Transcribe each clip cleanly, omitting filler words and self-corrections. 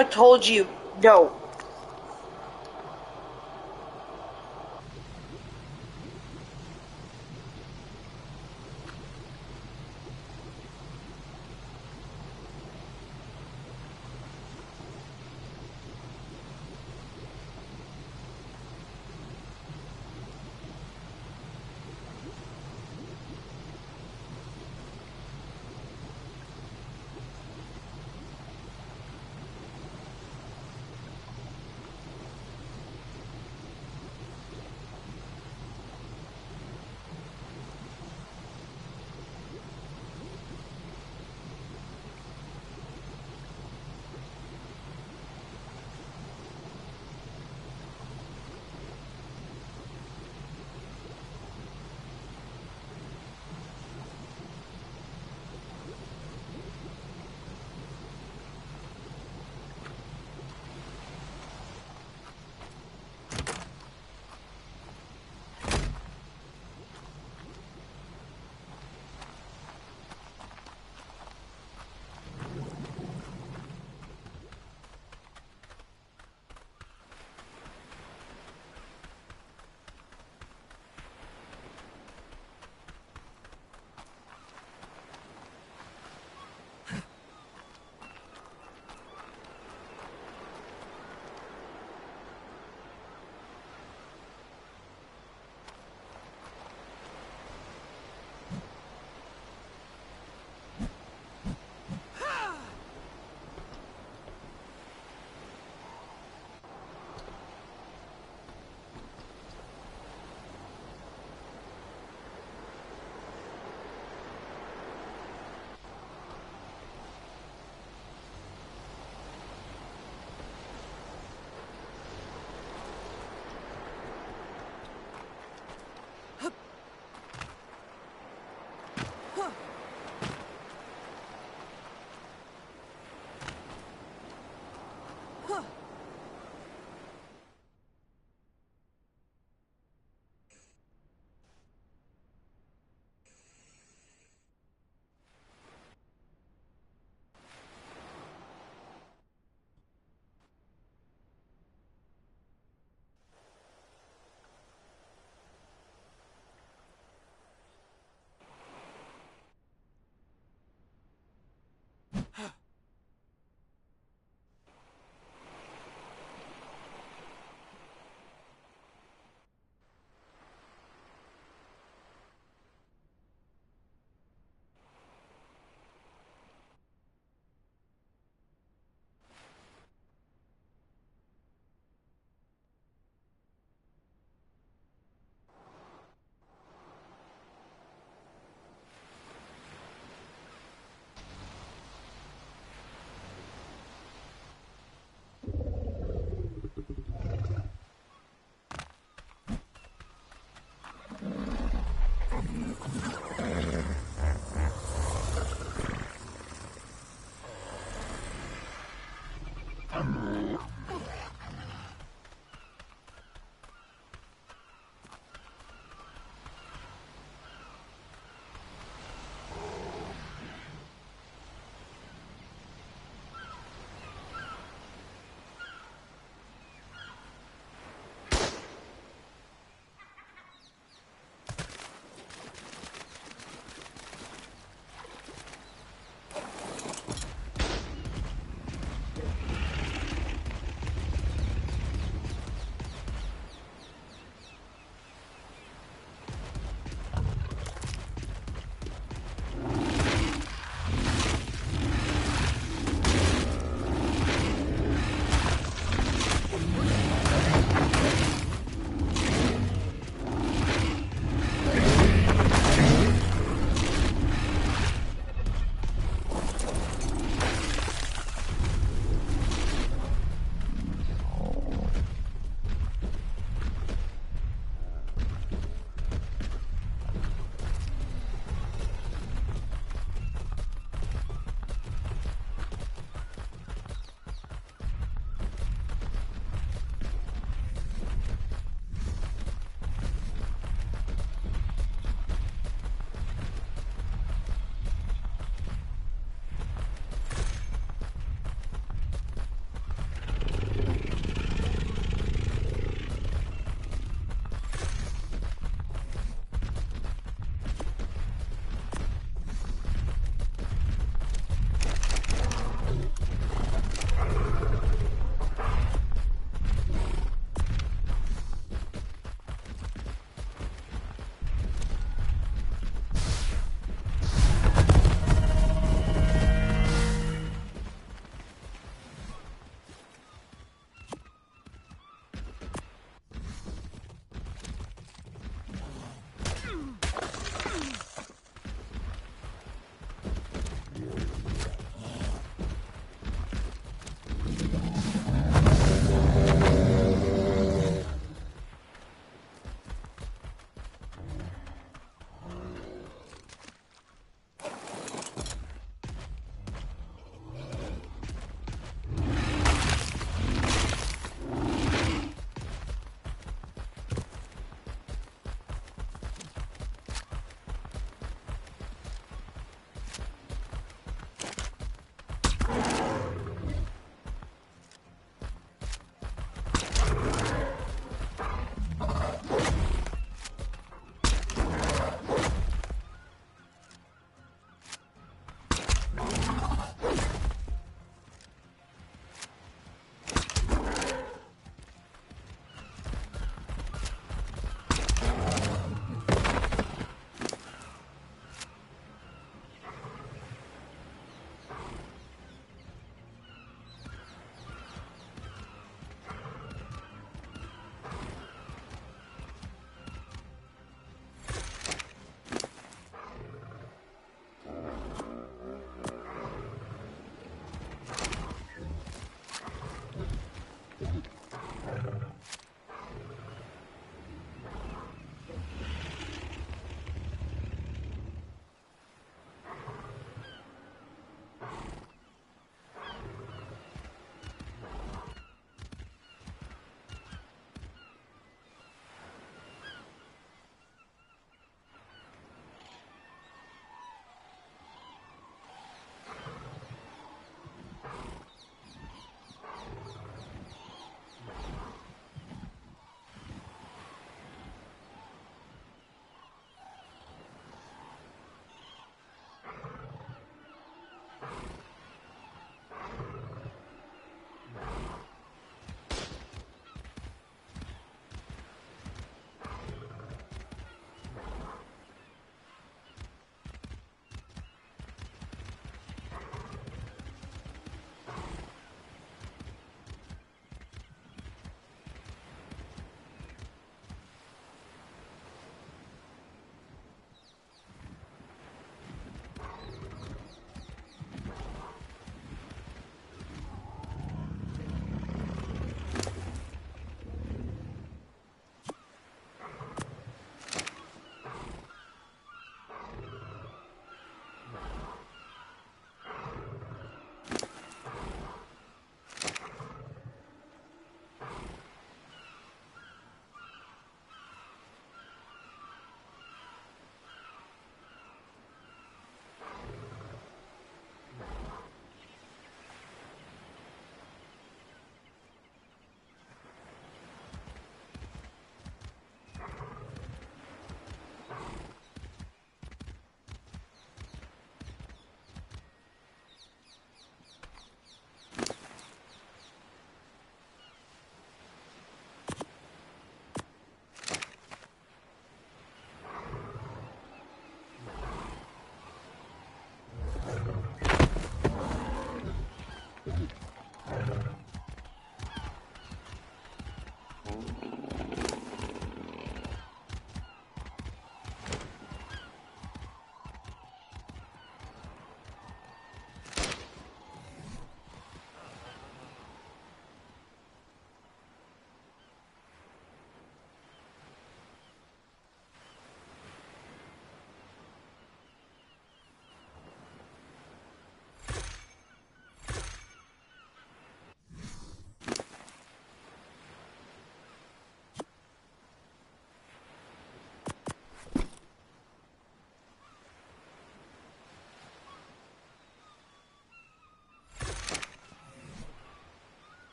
I told you, no.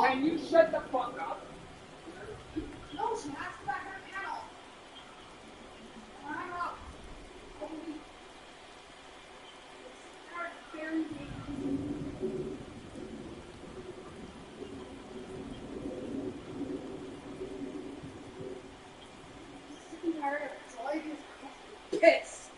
Can you shut the fuck up? No, she has to back her panel. I'm up. Holy. Start very big. Sick and tired of it. That's all I do is piss.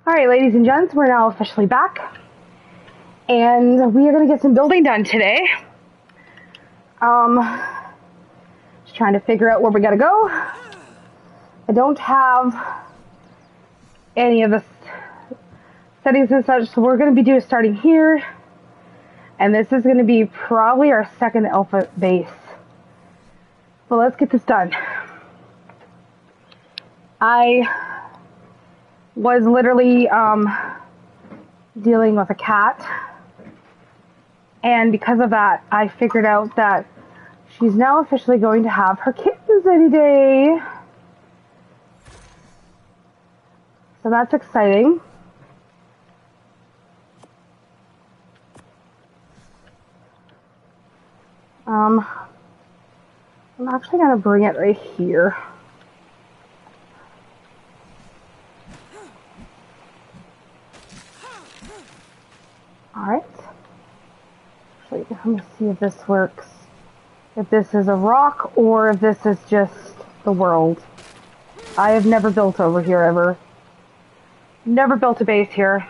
Alright, ladies and gents, we're now officially back. And we are going to get some building done today. Just trying to figure out where we got to go. I don't have any of the settings and such, so we're going to be starting here. And this is going to be probably our second alpha base. So let's get this done. I was literally dealing with a cat, and because of that I figured out that she's now officially going to have her kittens any day, so that's exciting. I'm actually going to bring it right here. Alright. Actually, let me see if this works. If this is a rock or if this is just the world. I have never built over here ever. Never built a base here.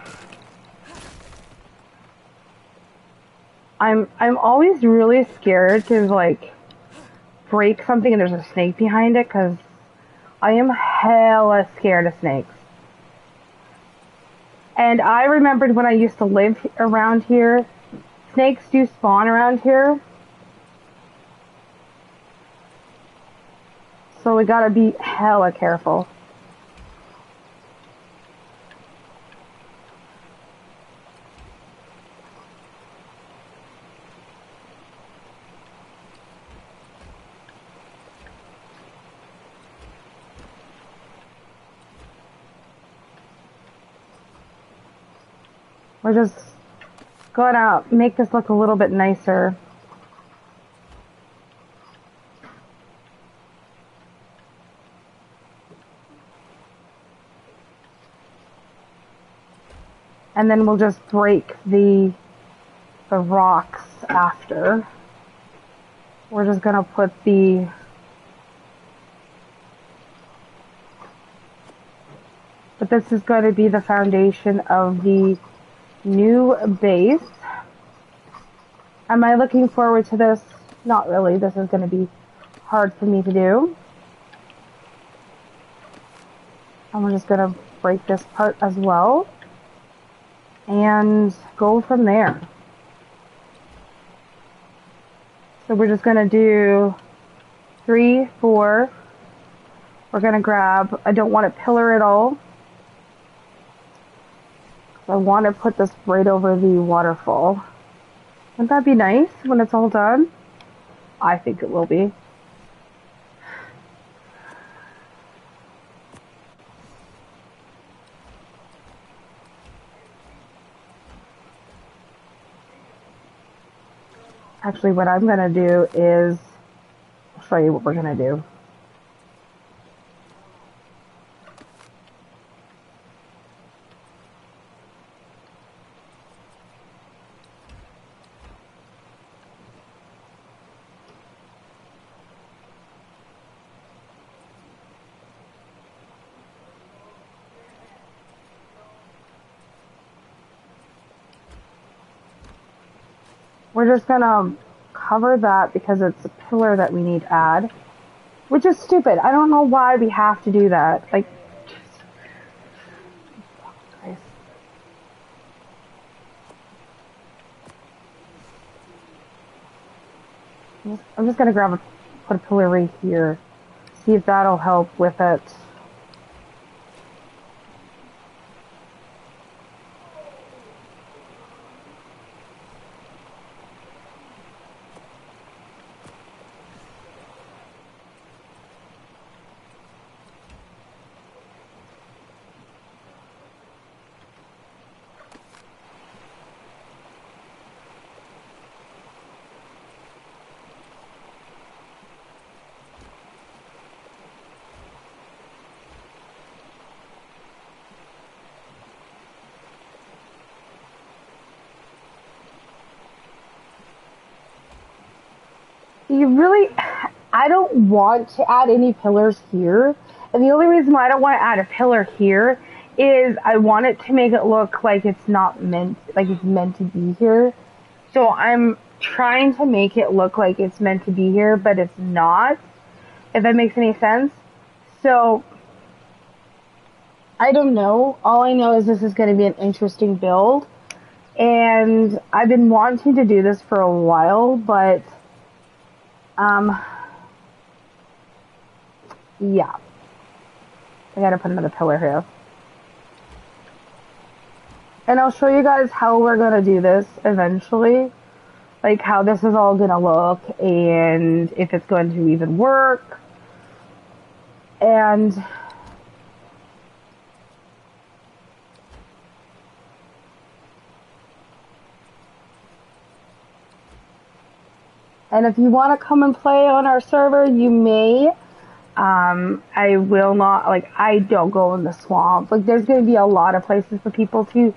I'm always really scared to like break something and there's a snake behind it, because I am hella scared of snakes. And I remembered when I used to live around here, snakes do spawn around here. So we gotta be hella careful. We're just gonna make this look a little bit nicer. And then we'll just break the rocks after. We're just gonna put but this is going to be the foundation of the new base. Am I looking forward to this? Not really. This is going to be hard for me to do. And we're just going to break this part as well and go from there. So we're just going to do 3, 4. We're going to grab, I don't want to pillar it all. I want to put this right over the waterfall. Wouldn't that be nice when it's all done? I think it will be. Actually, what I'm going to do is, I'll show you what we're going to do. We're just gonna cover that because it's a pillar that we need to add, which is stupid. I don't know why we have to do that. Like, I'm just gonna put a pillar right here. See if that'll help with it. I don't want to add any pillars here. And the only reason why I don't want to add a pillar here is I want it to make it look like it's not meant, like it's meant to be here. So I'm trying to make it look like it's meant to be here, but it's not, if that makes any sense. So I don't know. All I know is this is going to be an interesting build. And I've been wanting to do this for a while, but yeah. I gotta put another pillar here. And I'll show you guys how we're gonna do this eventually. Like how this is all gonna look and if it's going to even work. And if you want to come and play on our server, you may. I will not, like, I don't go in the swamp. Like, there's going to be a lot of places for people to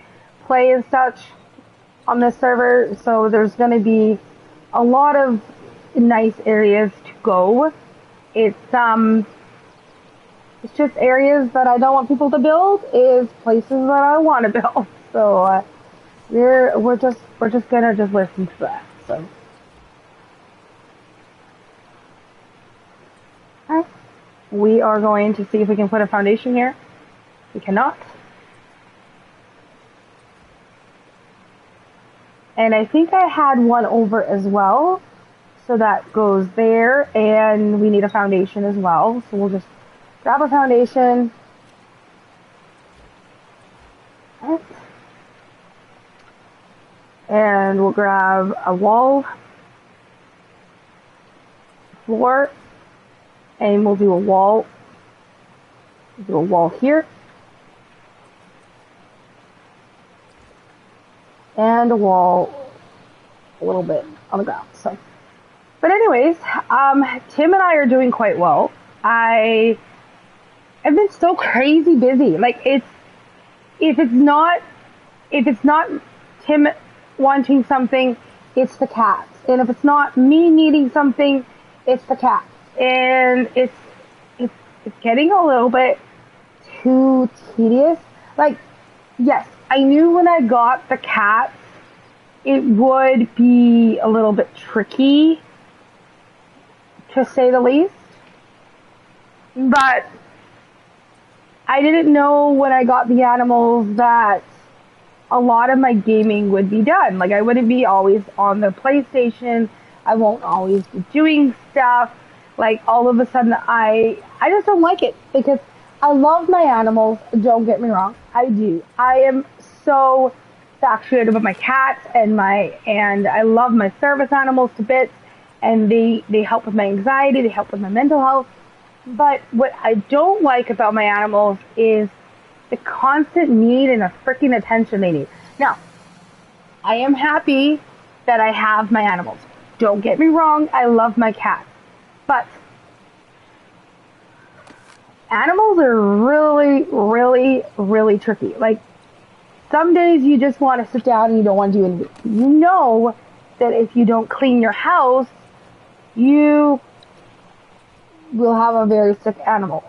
play and such on this server. So there's going to be a lot of nice areas to go. It's just areas that I don't want people to build is places that I want to build. So, we're just going to listen to that. So. We are going to see if we can put a foundation here. We cannot. And I think I had one over as well. So that goes there. And we need a foundation as well. So we'll just grab a foundation. And we'll grab a wall. Floor. And we'll do a wall. Do a wall here. And a wall a little bit on the ground. So, but anyways, Tim and I are doing quite well. I have been so crazy busy. Like if it's not Tim wanting something, it's the cats. And if it's not me needing something, it's the cats. And it's getting a little bit too tedious. Like, yes, I knew when I got the cats, it would be a little bit tricky, to say the least. But I didn't know when I got the animals that a lot of my gaming would be done. Like, I wouldn't be always on the PlayStation. I won't always be doing stuff. Like, all of a sudden, I just don't like it, because I love my animals, don't get me wrong, I do. I am so infatuated about my cats, and I love my service animals to bits, and they help with my anxiety, they help with my mental health. But what I don't like about my animals is the constant need and the freaking attention they need. Now, I am happy that I have my animals. Don't get me wrong, I love my cats. But animals are really, really, really tricky. Like, some days you just want to sit down and you don't want to do anything. You know that if you don't clean your house, you will have a very sick animal.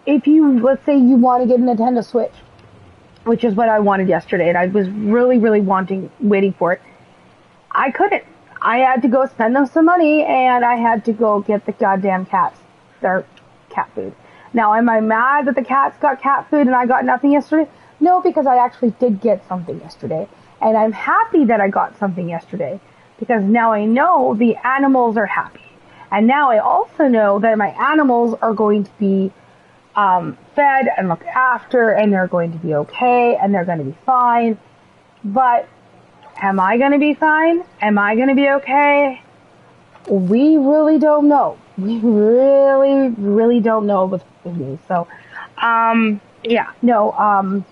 If you, let's say you want to get a Nintendo Switch, which is what I wanted yesterday, and I was really, really waiting for it, I couldn't. I had to go spend them some money, and I had to go get the goddamn cats, their cat food. Now, am I mad that the cats got cat food and I got nothing yesterday? No, because I actually did get something yesterday. And I'm happy that I got something yesterday, because now I know the animals are happy. And now I also know that my animals are going to be fed and looked after, and they're going to be okay, and they're going to be fine. But am I going to be fine? Am I going to be okay? We really don't know. We really, really don't know with me. So, yeah, no, I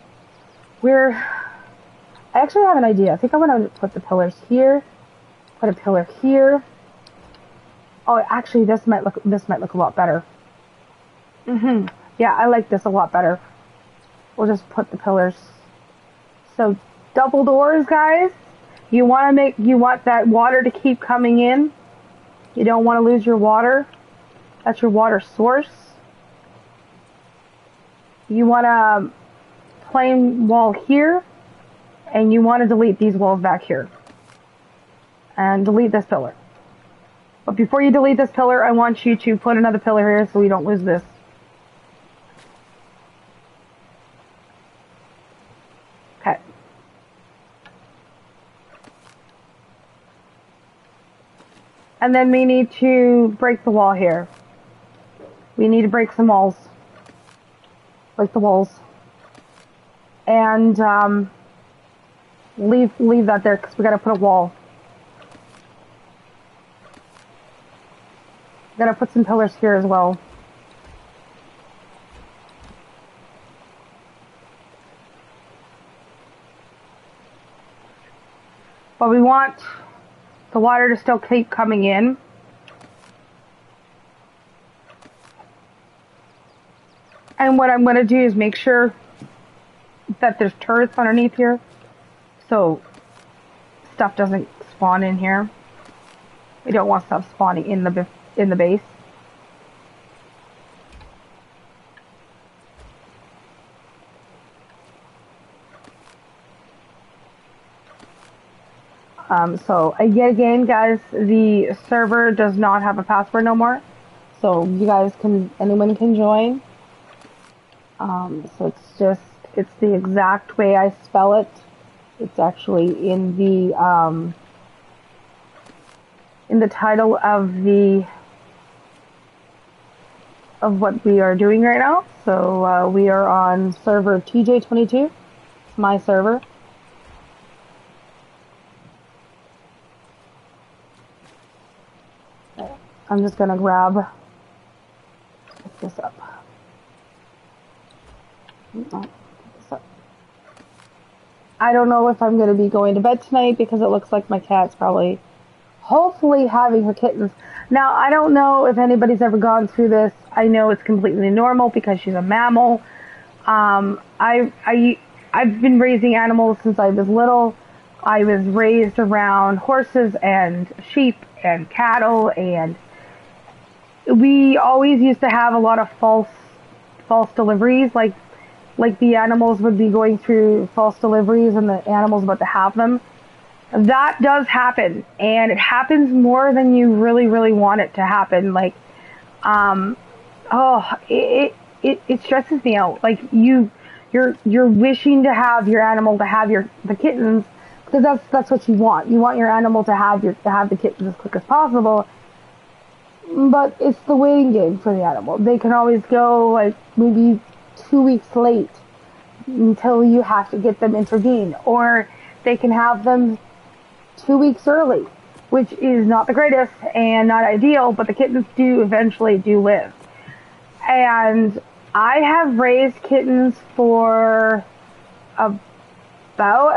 actually have an idea. I think I want to put the pillars here, put a pillar here. Oh, actually, this might look a lot better. Yeah, I like this a lot better. We'll just put the pillars. So, double doors, guys. You want that water to keep coming in. You don't want to lose your water. That's your water source. You want a plain wall here, and you want to delete these walls back here. And delete this pillar. But before you delete this pillar, I want you to put another pillar here so we don't lose this. Okay. And then we need to break the wall here. We need to break some walls. Break the walls. And leave that there because we gotta put a wall. Gotta put some pillars here as well. But we want the water to still keep coming in. And what I'm going to do is make sure that there's turrets underneath here, so stuff doesn't spawn in here. We don't want stuff spawning in the base. So yet again, guys, the server does not have a password no more, so you guys anyone can join. So it's the exact way I spell it. It's actually in the title of what we are doing right now. So we are on server tj22. It's my server. I'm just gonna pick this up. I don't know if I'm going to be going to bed tonight because it looks like my cat's probably, hopefully, having her kittens. Now, I don't know if anybody's ever gone through this. I know it's completely normal because she's a mammal. I've been raising animals since I was little. I was raised around horses and sheep and cattle, and we always used to have a lot of false deliveries, like the animals would be going through false deliveries and the animal's about to have them. That does happen, and it happens more than you really, really want it to happen. Like, it stresses me out. Like, you're wishing to have your animal to have the kittens, because that's what you want. You want your animal to have the kittens as quick as possible. But it's the waiting game for the animal. They can always go like maybe 2 weeks late until you have to get them intervened, or they can have them 2 weeks early, which is not the greatest and not ideal, but the kittens eventually do live. And I have raised kittens for I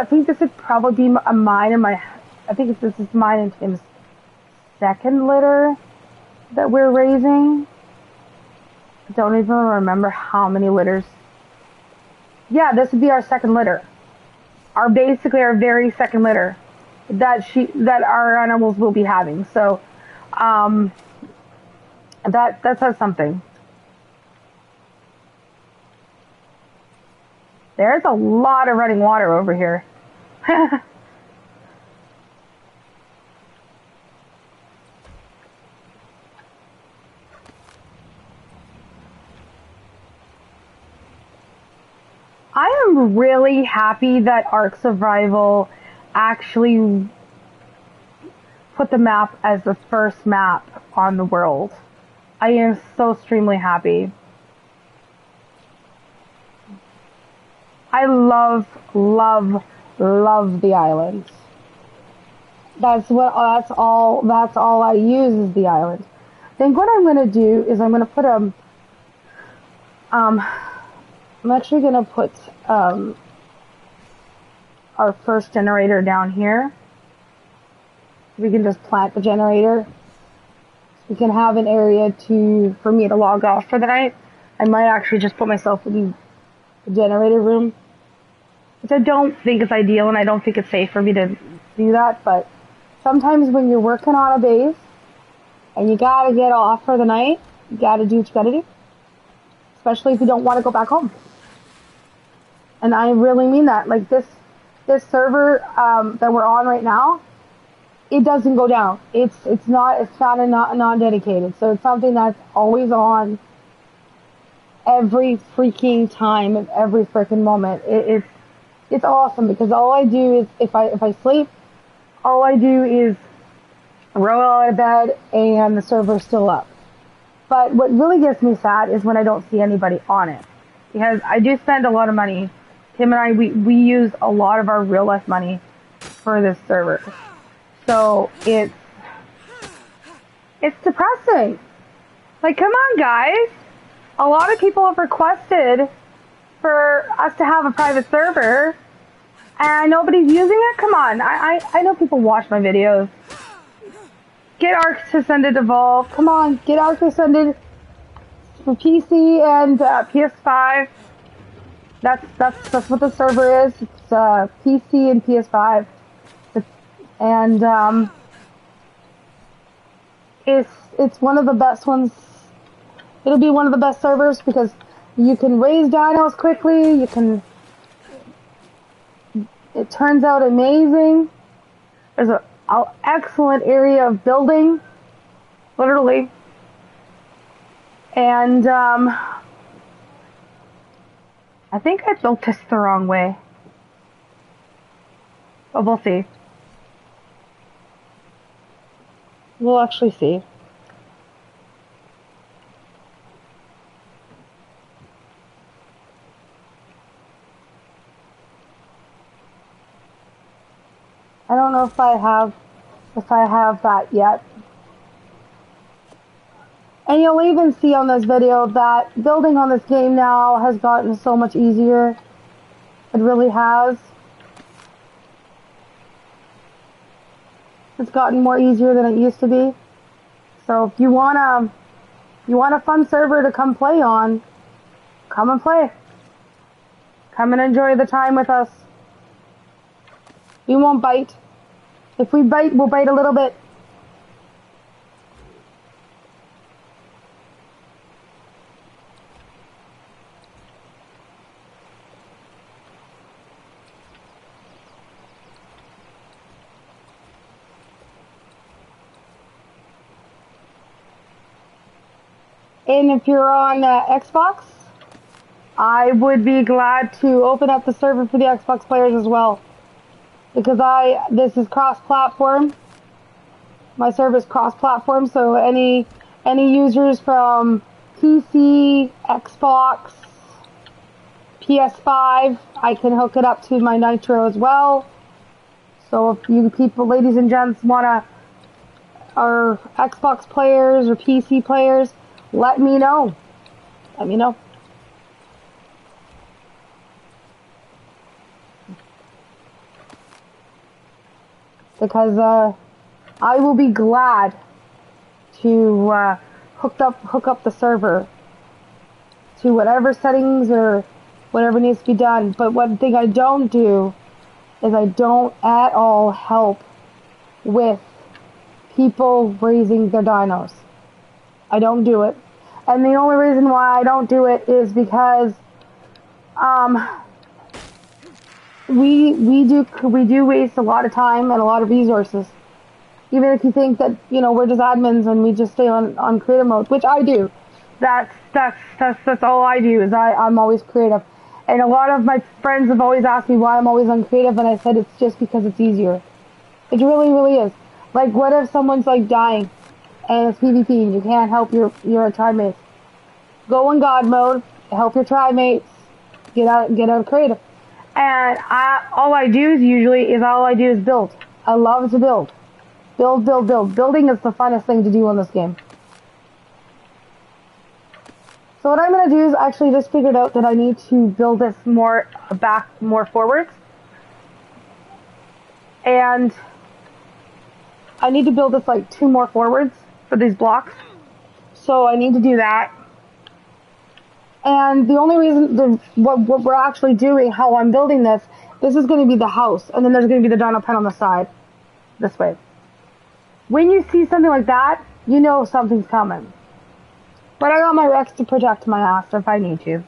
think this would probably be mine and this is mine and Tim's second litter that we're raising. I don't even remember how many litters. Yeah, this would be our second litter. Our very second litter that our animals will be having. So that says something. There's a lot of running water over here. I am really happy that Ark Survival actually put the map as the first map on the world. I am so extremely happy. I love the island. That's all I use is the island. Then what I'm gonna do is I'm gonna put I'm actually gonna put our first generator down here. We can just plant the generator. We can have an area for me to log off for the night. I might actually just put myself in the generator room, which I don't think is ideal, and I don't think it's safe for me to do that, but sometimes when you're working on a base and you gotta get off for the night, you gotta do what you gotta do. Especially if you don't want to go back home. And I really mean that. Like this server that we're on right now, it doesn't go down. It's not a non-dedicated. So it's something that's always on every freaking time of every freaking moment. It's awesome because all I do is if I sleep, all I do is roll out of bed and the server's still up. But what really gets me sad is when I don't see anybody on it, because I do spend a lot of money. Tim and I we use a lot of our real life money for this server, so it's depressing. Like, come on, guys. A lot of people have requested for us to have a private server, and nobody's using it. Come on, I know people watch my videos. Get Arc Descended Evolve. Come on, get Arc Descended for PC and PS5. That's what the server is. It's PC and PS5, and it's one of the best ones. It'll be one of the best servers because you can raise dinos quickly. You can. It turns out amazing. There's an excellent area of building, literally, and I think I built this the wrong way, but we'll see. We'll actually see. I don't know if I have that yet. And you'll even see on this video that building on this game now has gotten so much easier. It really has. It's gotten more easier than it used to be. So if you want a fun server to come play on, come and play. Come and enjoy the time with us. We won't bite. If we bite, we'll bite a little bit. And if you're on Xbox, I would be glad to open up the server for the Xbox players as well. Because this is cross-platform. My server is cross-platform, so any users from PC, Xbox, PS5, I can hook it up to my Nitro as well. So if you people, ladies and gents, are Xbox players or PC players, let me know. Let me know. Because I will be glad to hook up the server to whatever settings or whatever needs to be done. But one thing I don't do is I don't at all help with people raising their dinos. I don't do it. And the only reason why I don't do it is because we do waste a lot of time and a lot of resources. Even if you think that, we're just admins and we just stay on creative mode, which I do. That's all I do is I'm always creative. And a lot of my friends have always asked me why I'm always on creative, and I said it's just because it's easier. It really, really is. Like, what if someone's like dying and it's PvP and you can't help your tribe mates? Go in God mode, help your tribe mates, get out of creative. And all I do is build. I love to build. Build. Building is the funnest thing to do on this game. So what I'm going to do is actually just figured out that I need to build this more forwards. And I need to build this like 2 more forwards for these blocks. So I need to do that. And the only reason, what we're actually doing, how I'm building this is going to be the house. And then there's going to be the dino pen on the side. This way. When you see something like that, you know something's coming. But I got my Rex to protect my ass if I need to.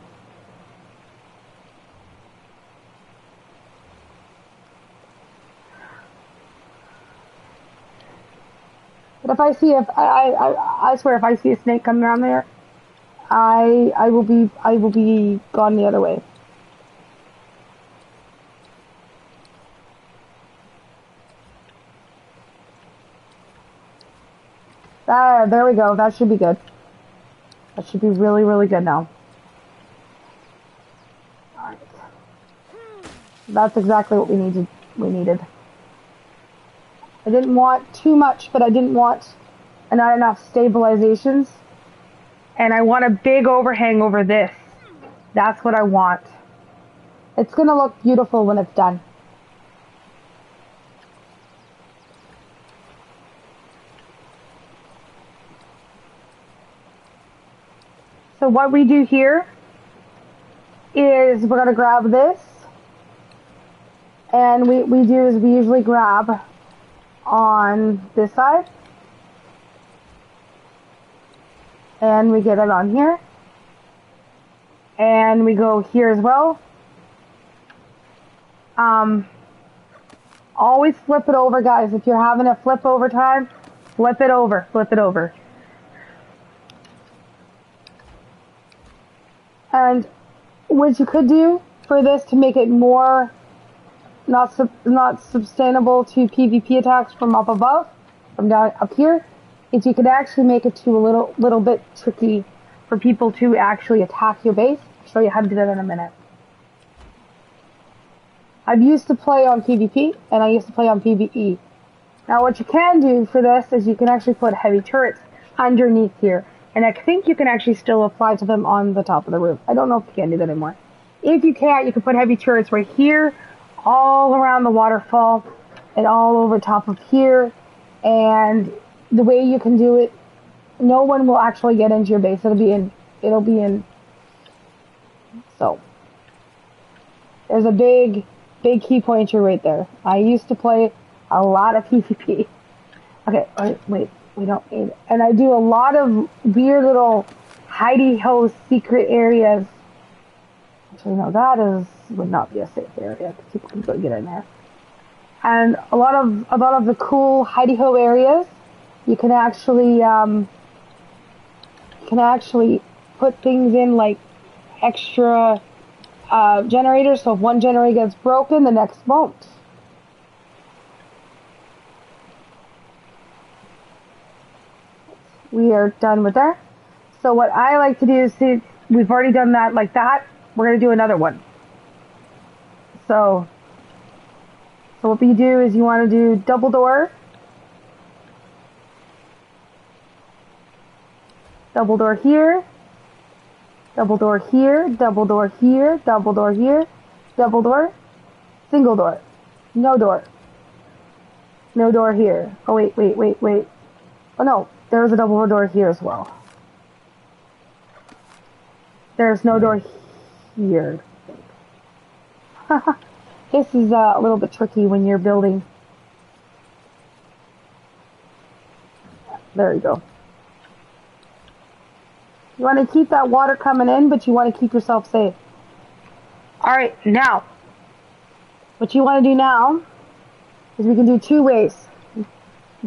But if I see I swear if I see a snake coming around there, I will be gone the other way. There we go. That should be good. That should be really, really good now. Alright. That's exactly what we needed. I didn't want too much, but I didn't want not enough stabilizations. And I want a big overhang over this. That's what I want. It's gonna look beautiful when it's done. So what we do here is we're gonna grab this, and we usually grab on this side, and we get it on here, and we go here as well. Always flip it over, guys. If you're having a flip over time, flip it over. And what you could do for this to make it more not sustainable to PvP attacks from up above, from down up here, is you could actually make it to a little bit tricky for people to actually attack your base. I'll show you how to do that in a minute. I've used to play on PvP and I used to play on PvE. Now what you can do for this is you can actually put heavy turrets underneath here. And I think you can actually still apply to them on the top of the roof. I don't know if you can do that anymore. If you can't, you can put heavy turrets right here, all around the waterfall, and all over top of here. And the way you can do it, no one will actually get into your base. It'll be in. So there's a big key pointer right there. I used to play a lot of PvP. Okay, wait. We don't need it. And I do a lot of weird little hidey-ho secret areas. Actually, no, would not be a safe area because people can go get in there. And a lot of the cool hidey-ho areas, you can actually put things in like extra generators. So if one generator gets broken, the next won't. We are done with that. So what I like to do is, see, we've already done that like that. We're going to do another one. So what we do is you want to do double door. Double door here. Double door here. Double door here. Double door here. Double door. Single door. No door. No door here. Oh, wait. Oh, no. There's a double door here as well. There's no door here. This is a little bit tricky when you're building. There you go. You want to keep that water coming in, but you want to keep yourself safe. Alright, now, what you want to do now is we can do two ways.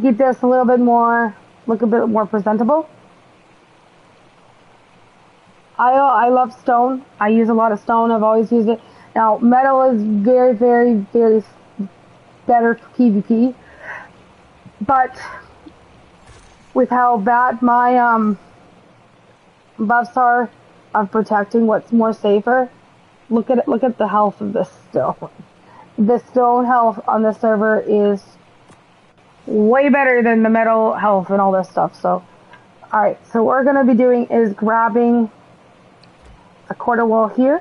Keep this a little bit more, look a bit more presentable. I love stone. I use a lot of stone. I've always used it. Now, metal is very, very, very better for PvP. But with how bad my buffs are of protecting what's more safer, look at it. Look at the health of this stone. The stone health on this server is way better than the metal health and all this stuff. So, alright, so what we're going to be doing is grabbing a quarter wall here.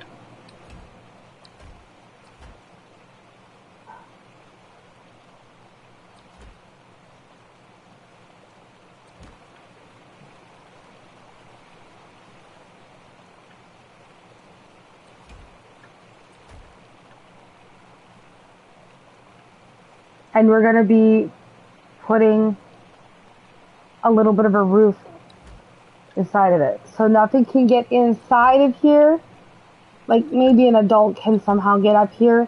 And we're going to be putting a little bit of a roof inside of it. So nothing can get inside of here. Like maybe an adult can somehow get up here.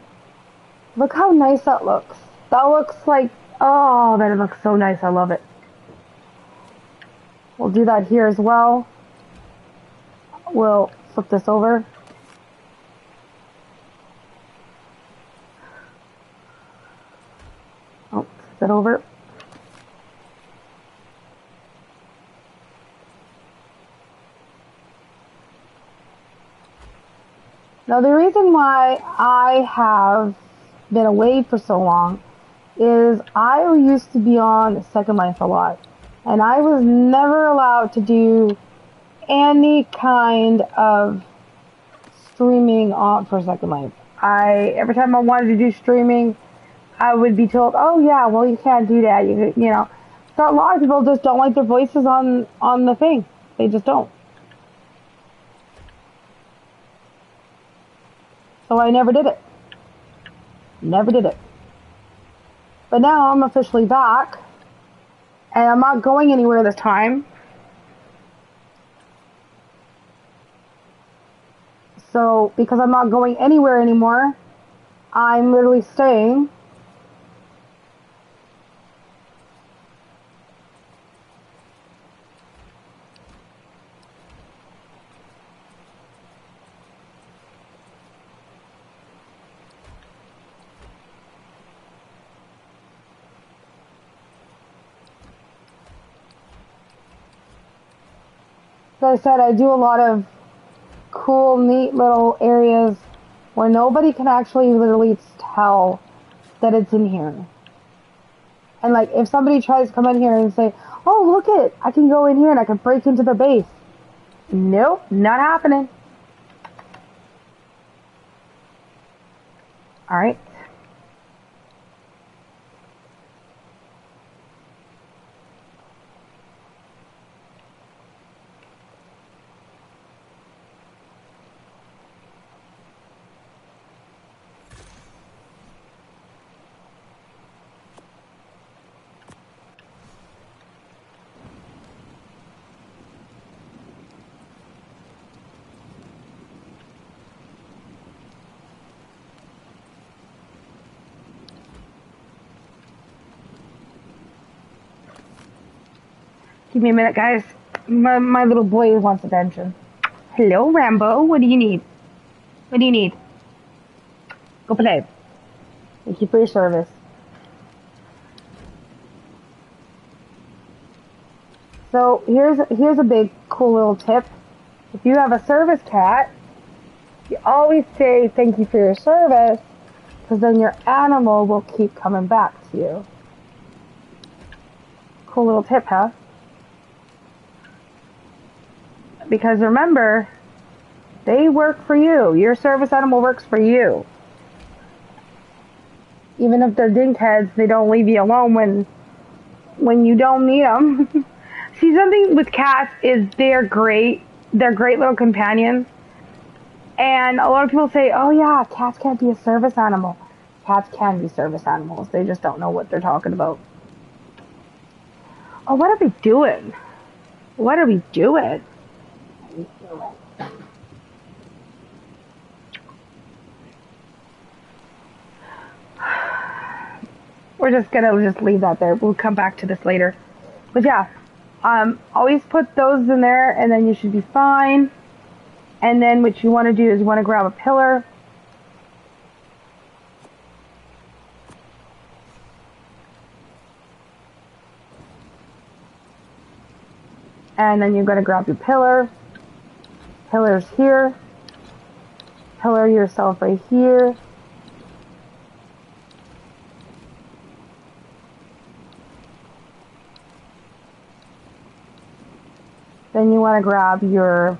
Look how nice that looks. That looks like, oh, that looks so nice. I love it. We'll do that here as well. We'll flip this over. Oh, flip that over. Now the reason why I have been away for so long is I used to be on Second Life a lot, and I was never allowed to do any kind of streaming on for Second Life. Every time I wanted to do streaming, I would be told, "Oh yeah, well you can't do that." You know, so a lot of people just don't like their voices on the thing. They just don't. So I never did it. Never did it. But now I'm officially back, and I'm not going anywhere this time. So, because I'm not going anywhere anymore, I'm literally staying. As I said, I do a lot of cool, neat little areas where nobody can actually literally tell that it's in here. And like, if somebody tries to come in here and say, "Oh, look it, I can go in here and I can break into their base." Nope, not happening. Alright. Give me a minute, guys. My little boy wants attention. Hello, Rambo. What do you need? What do you need? Go play. Thank you for your service. So here's a big cool little tip. If you have a service cat, you always say thank you for your service, because then your animal will keep coming back to you. Cool little tip, huh? Because remember, they work for you. Your service animal works for you. Even if they're dinkheads, they don't leave you alone when you don't need them. See, something with cats is they're great. They're great little companions. And a lot of people say, "Oh yeah, cats can't be a service animal." Cats can be service animals. They just don't know what they're talking about. Oh, what are we doing? What are we doing? We're just gonna leave that there. We'll come back to this later. But yeah, always put those in there, and then you should be fine. And then what you want to do is you want to grab a pillar. And then you're going to grab your pillar. Pillar's here. Pillar yourself right here. Then you want to grab your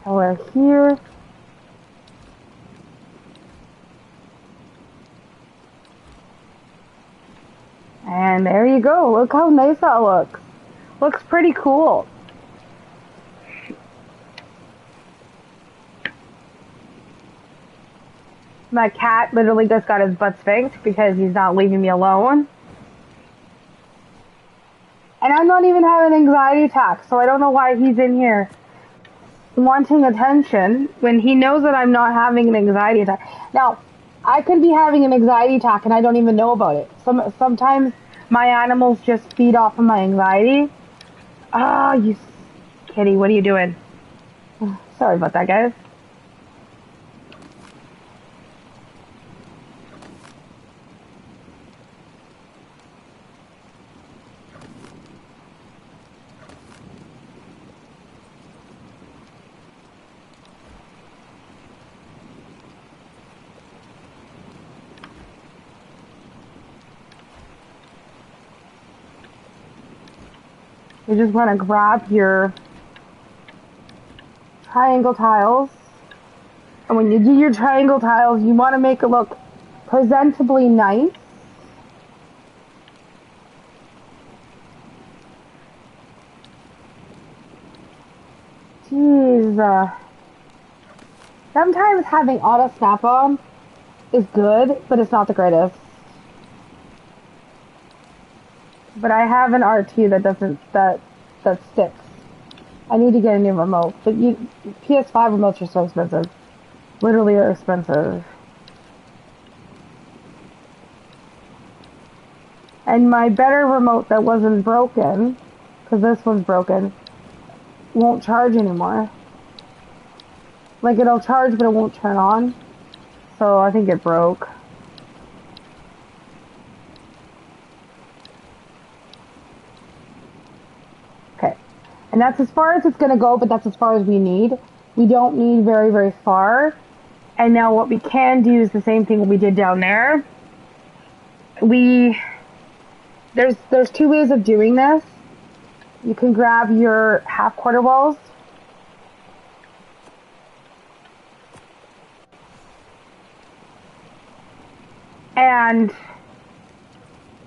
pillar here. And there you go. Look how nice that looks. Looks pretty cool. My cat literally just got his butt spanked because he's not leaving me alone. And I'm not even having an anxiety attack, so I don't know why he's in here. wanting attention when he knows that I'm not having an anxiety attack. Now, I could be having an anxiety attack and I don't even know about it. Sometimes my animals just feed off of my anxiety. Ah, you kitty, what are you doing? Sorry about that, guys. You just want to grab your triangle tiles. And when you do your triangle tiles, you want to make it look presentably nice. Jeez. Sometimes having auto snap on is good, but it's not the greatest. But I have an R2 that sticks. I need to get a new remote. But PS5 remotes are so expensive. Literally are expensive. And my better remote that wasn't broken, because this one's broken, won't charge anymore. Like, it'll charge, but it won't turn on. So I think it broke. Okay. And that's as far as it's going to go, but that's as far as we need. We don't need very, very far. And now what we can do is the same thing we did down there. There's two ways of doing this. You can grab your half quarter walls. And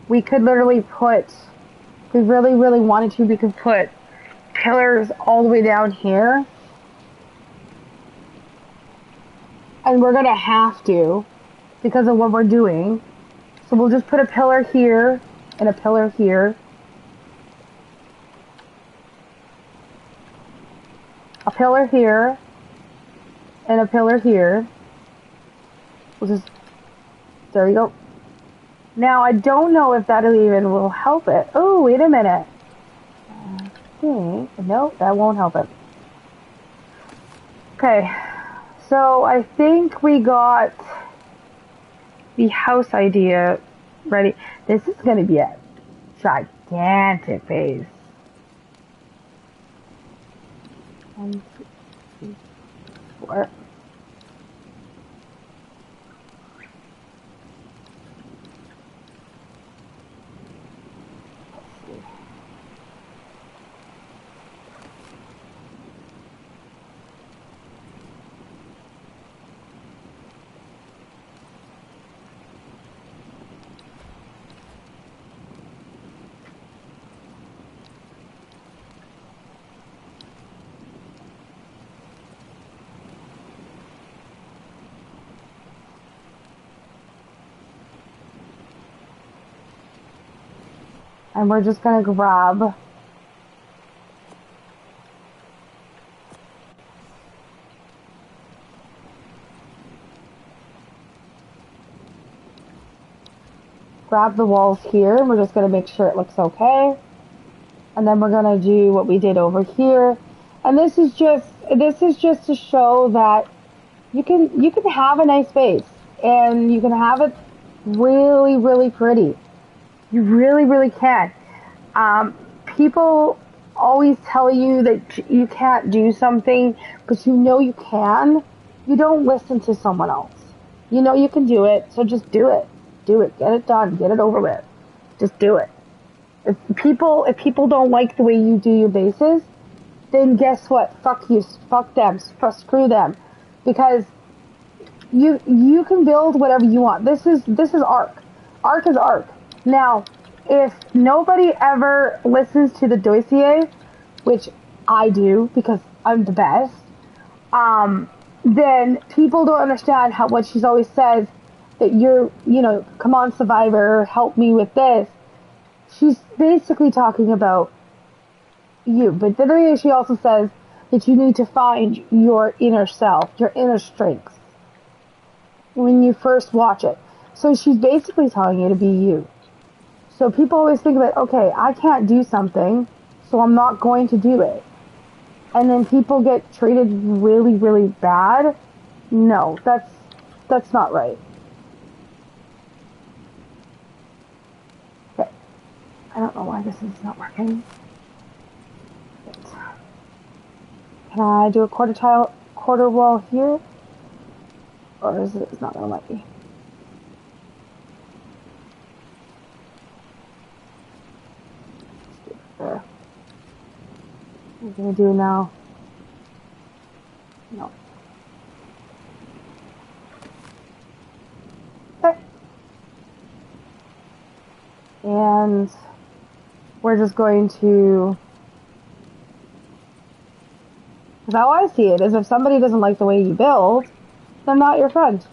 we could literally put, if we really, really wanted to, we could put pillars all the way down here. And we're gonna have to, because of what we're doing. So we'll just put a pillar here, and a pillar here. A pillar here, and a pillar here. We'll just, there we go. Now, I don't know if that even will help it. Oh, wait a minute. No, that won't help it. Okay. So I think we got the house idea ready. This is going to be a gigantic base. 1, 2, 3, 4. And we're just going to grab the walls here, and we're just going to make sure it looks okay. And then we're going to do what we did over here. And this is just to show that you can have a nice base, and you can have it really, really pretty. You really, really can. People always tell you that you can't do something, but you know you can. You don't listen to someone else. You know you can do it, so just do it. Do it. Get it done. Get it over with. Just do it. If people don't like the way you do your bases, then guess what? Fuck you. Fuck them. Screw them. Because you can build whatever you want. This is Ark. Ark is Ark. Now, if nobody ever listens to the dossier, which I do because I'm the best, then people don't understand what she always says, that come on, Survivor, help me with this. She's basically talking about you. But then she also says, that you need to find your inner self, your inner strengths when you first watch it. So she's basically telling you to be you. So people always think about, okay, I can't do something, so I'm not going to do it. And then people get treated really, really bad. No, that's not right. Okay. I don't know why this is not working. Can I do a quarter wall here? Or is it not gonna let me? There. What am I gonna do now? No. Okay. And we're just going to, because how I see it is if somebody doesn't like the way you build, they're not your friend.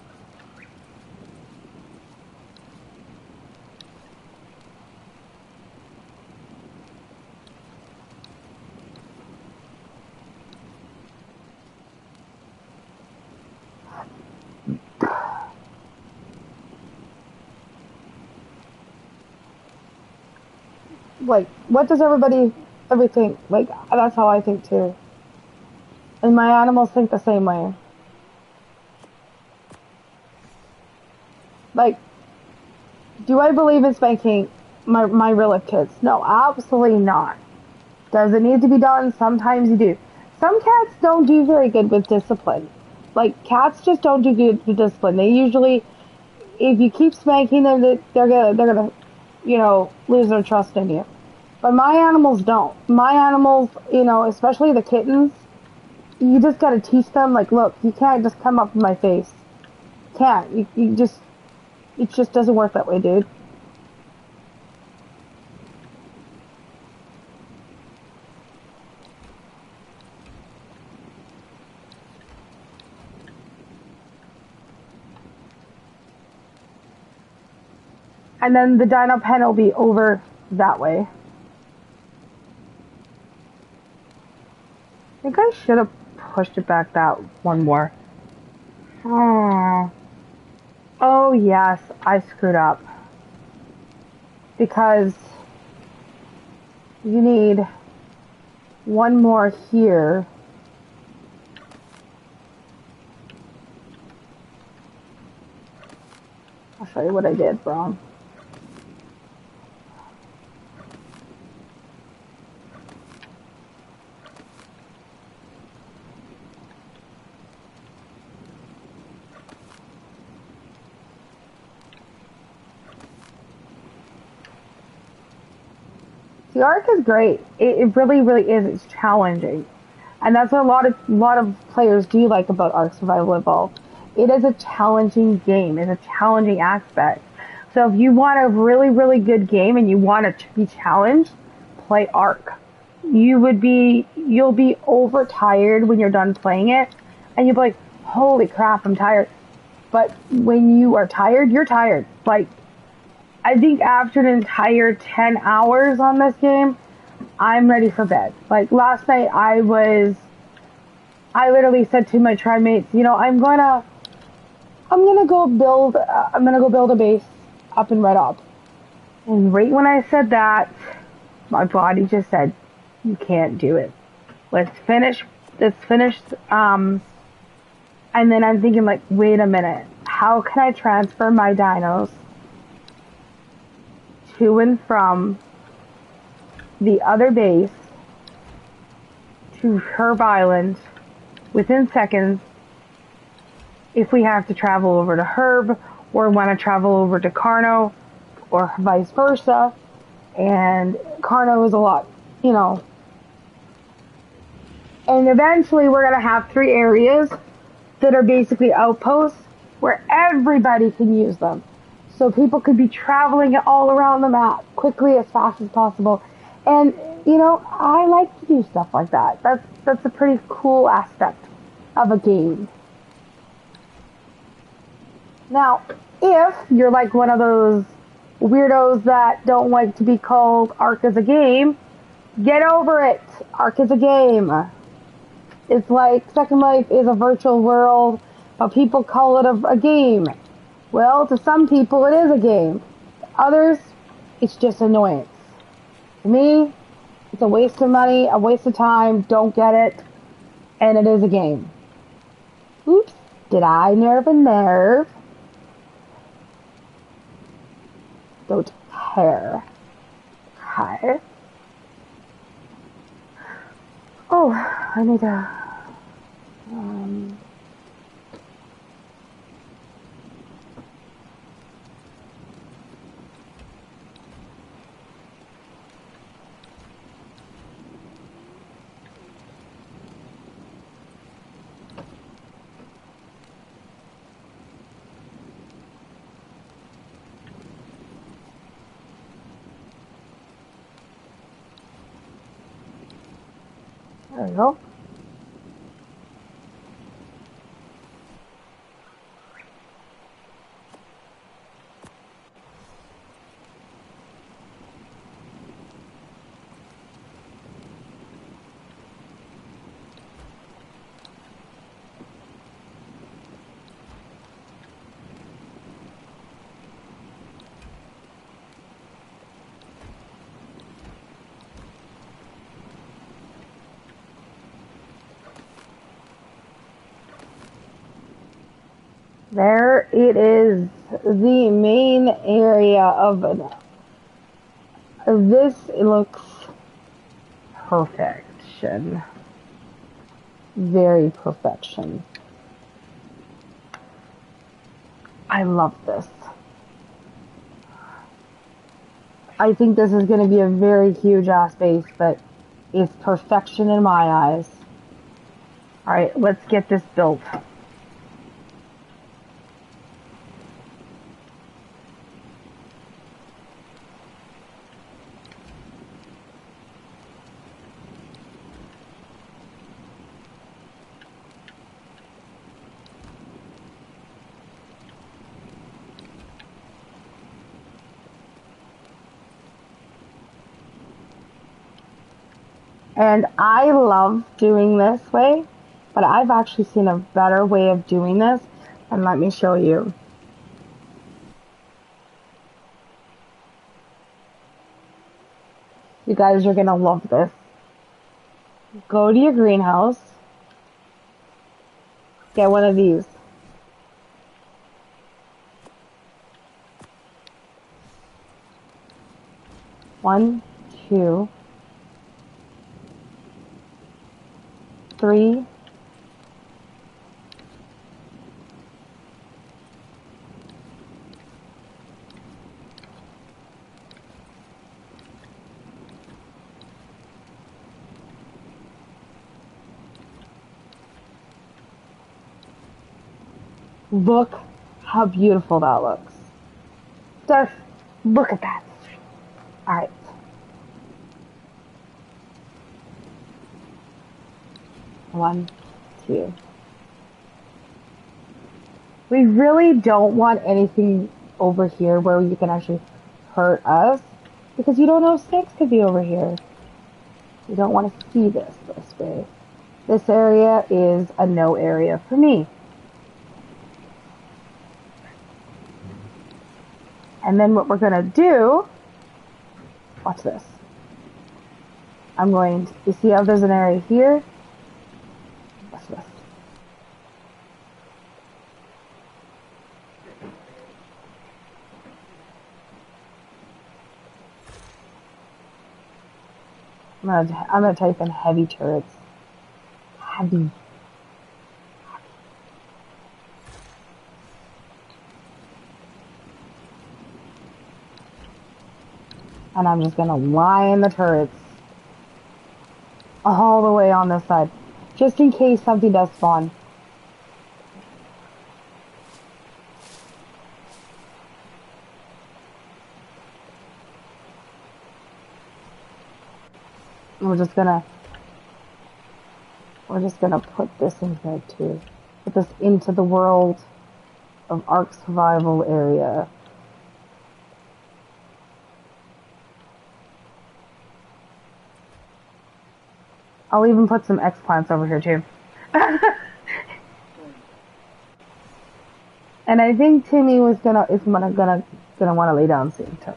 Like, what does everything, like, that's how I think too. And my animals think the same way. Like, do I believe in spanking my real kids? No, absolutely not. Does it need to be done? Sometimes you do. Some cats don't do very good with discipline. Like, cats just don't do good with discipline. They usually, if you keep spanking them, they're gonna, you know, lose their trust in you. But my animals don't. My animals, you know, especially the kittens, you just gotta teach them, like, look, you can't just come up in my face. Can't. You just, it just doesn't work that way, dude. And then the dino pen will be over that way. I think I should have pushed it back that one more. Oh yes, I screwed up. Because you need one more here. I'll show you what I did wrong. The arc is great. It really, really is. It's challenging. And that's what a lot of players do like about Ark Survival Evolved. It is a challenging game. It's a challenging aspect. So if you want a really, really good game and you want to be challenged, play Ark. You'll be overtired when you're done playing it, and you'll be like, holy crap, I'm tired. But when you are tired, you're tired. Like, I think after an entire 10 hours on this game, I'm ready for bed. Like, last night I literally said to my tribe mates, you know, I'm gonna go build a base up in Red Ob. And right when I said that, my body just said, you can't do it. Let's finish, and then I'm thinking, like, wait a minute, how can I transfer my dinos to and from the other base to Herb Island within seconds if we have to travel over to Herb or want to travel over to Carno or vice versa. And Carno is a lot, you know. And eventually we're going to have 3 areas that are basically outposts where everybody can use them. So people could be traveling all around the map quickly, as fast as possible. And, you know, I like to do stuff like that. That's a pretty cool aspect of a game. Now, if you're like one of those weirdos that don't like to be called Ark is a game, get over it. Ark is a game. It's like Second Life is a virtual world, but people call it a game. Well, to some people it is a game. To others, it's just annoyance. To me, it's a waste of money, a waste of time, don't get it, and it is a game. Oops, did I nerve a nerve? Don't care. Okay. Oh, I need to... There we go. There it is, the main area of this. Looks perfection, very perfection. I love this. I think this is going to be a very huge ass base, but it's perfection in my eyes. Alright, let's get this built. And I love doing this way, but I've actually seen a better way of doing this, and let me show you. You guys are gonna love this. Go to your greenhouse, get one of these. One, two, three, look how beautiful that looks. Just look at that. Alright. One, two. We really don't want anything over here where you can actually hurt us, because you don't know snakes could be over here. You don't want to see this way. This area is a no area for me. And then what we're going to do, watch this. I'm going to, you see how there's an area here? Watch this. I'm gonna type in heavy turrets. Heavy. And I'm just gonna line the turrets all the way on this side, just in case something does spawn. We're just gonna put this in here too. Put this into the world of Ark Survival area. I'll even put some X-plants over here too. And I think Timmy is gonna want to lay down soon too.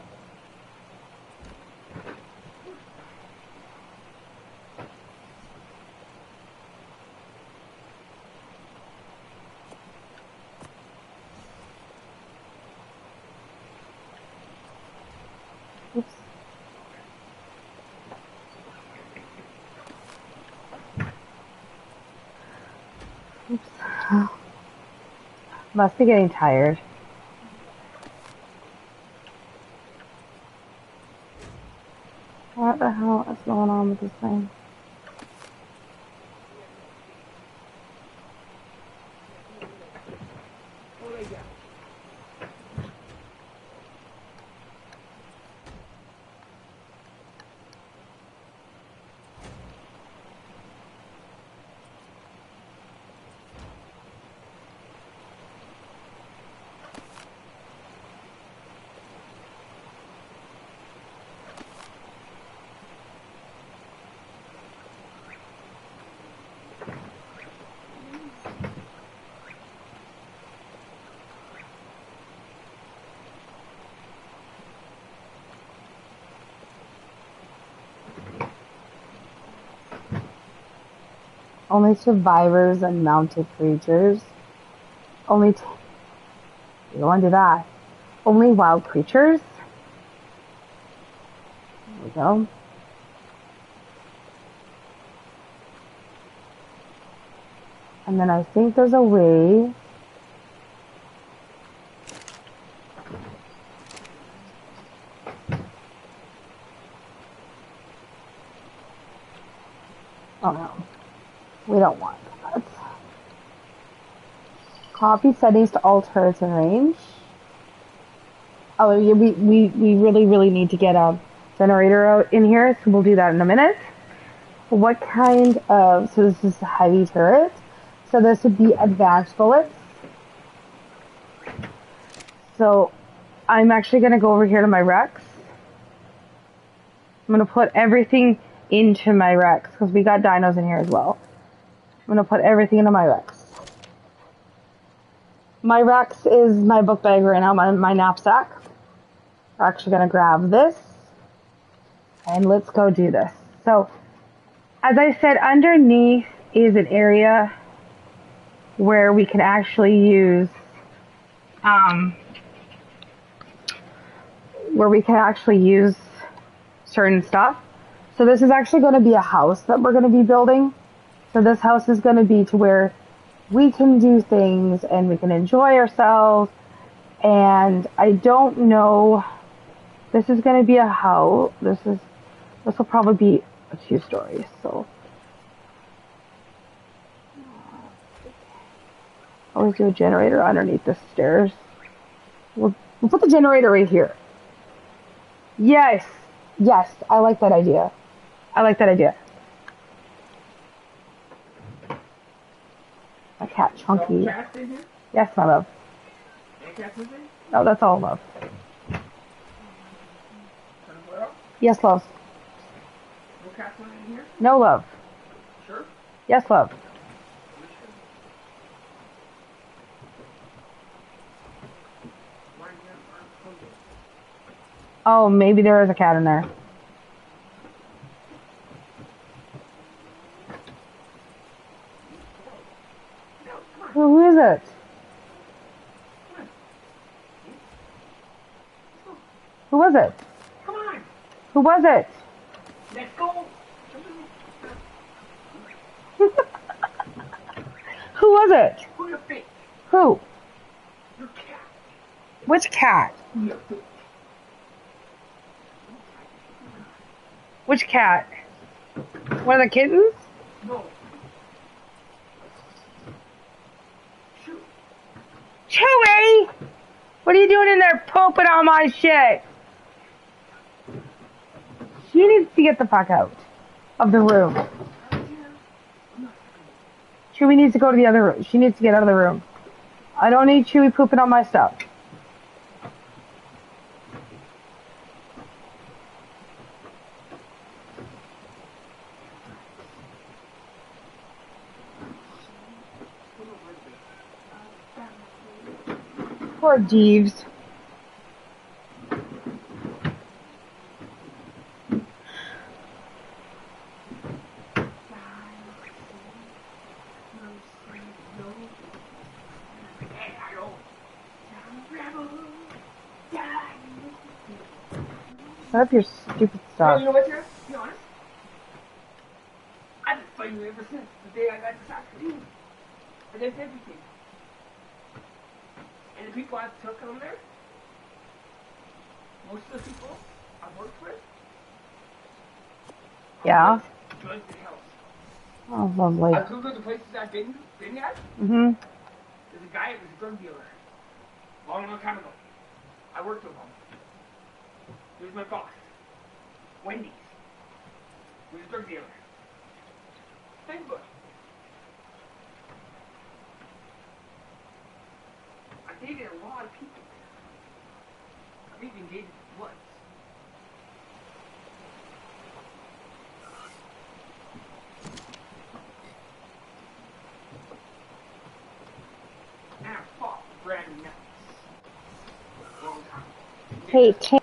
Oops. Oops. Must be getting tired. What the hell is going on with this thing? Only survivors and mounted creatures. You don't want to do that. Only wild creatures. There we go. And then I think there's a way. Oh no. We don't want that. Copy settings to all turrets in range. Oh, yeah, we really need to get a generator out in here, so we'll do that in a minute. What kind of, so this is a heavy turret. So this would be advanced bullets. So I'm actually going to go over here to my Rex. I'm going to put everything into my Rex, because we got dinos in here as well. I'm going to put everything into my Rex. My Rex is my book bag right now, my knapsack. We're actually going to grab this. And let's go do this. So, as I said, underneath is an area where we can actually use, certain stuff. So this is actually going to be a house that we're going to be building. So this house is going to be to where we can do things and we can enjoy ourselves. And I don't know, this is going to be a house. This will probably be a 2-story. So always do a generator underneath the stairs. We'll put the generator right here. Yes, I like that idea. A cat, Chunky. Yes, my love. No, that's all, love. Yes, love. No cats in here? No, love. Sure? Yes, love. Oh, maybe there is a cat in there. Who is it? Who was it? Come on. Who was it? Let's go. Who was it? Who your face? Who? Your cat. Which cat? Your face. Which cat? One of the kittens? No. Shoot. Chewy! What are you doing in there pooping on my shit? She needs to get the fuck out of the room. Chewy needs to go to the other room. She needs to get out of the room. I don't need Chewy pooping on my stuff. Poor Jeeves. Shut up your stupid stuff. You know what, Tara? To be honest, I've been fighting you ever since the day I got this afternoon. Against everything. And the people I've took on there, most of the people I've worked with, Yeah. joined the house. Oh, lovely. I googled the places I've been at. Mm-hmm. There's a guy who was a drug dealer. Long time ago. I worked with him. He was my boss. Wendy's. He was a drug dealer. Think about it. I dated a lot of people there. I've even dated once. And I fought brand nuts. Long time. Hey, Tim.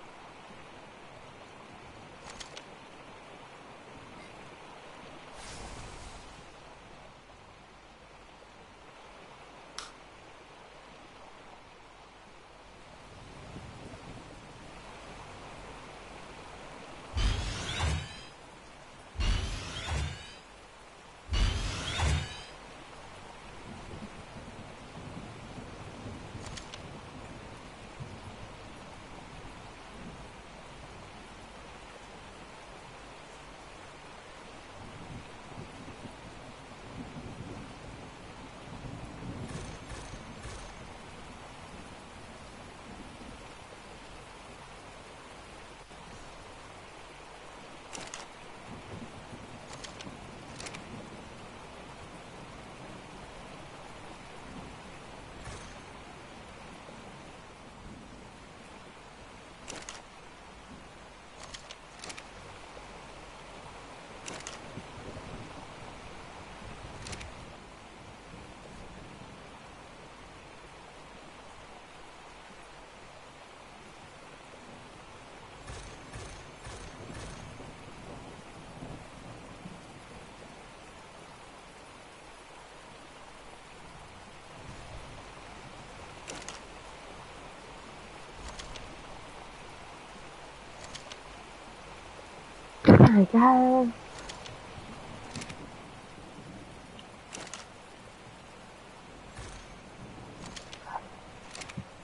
Alright, guys.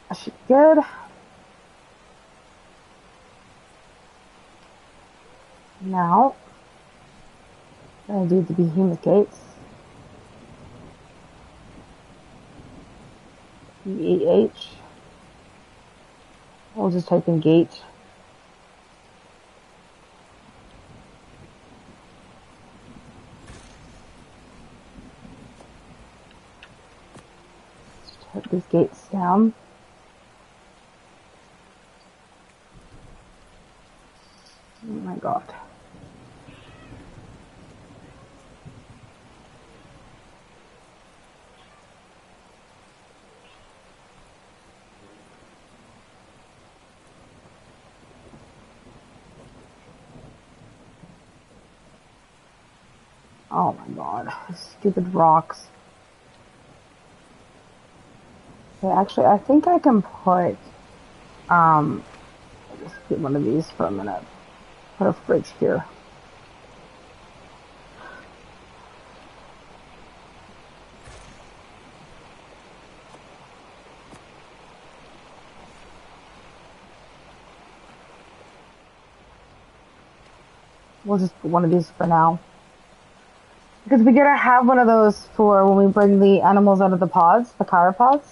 That should be good. Now, I'm gonna do the behemoth gates. BEH. We'll just type in gate. Put these gates down. Oh my god. Oh my god. These stupid rocks. Okay, actually, I think I can put, I'll just get one of these for a minute. Put a fridge here. We'll just put one of these for now. Because we gotta have one of those for when we bring the animals out of the pods, the chiropods.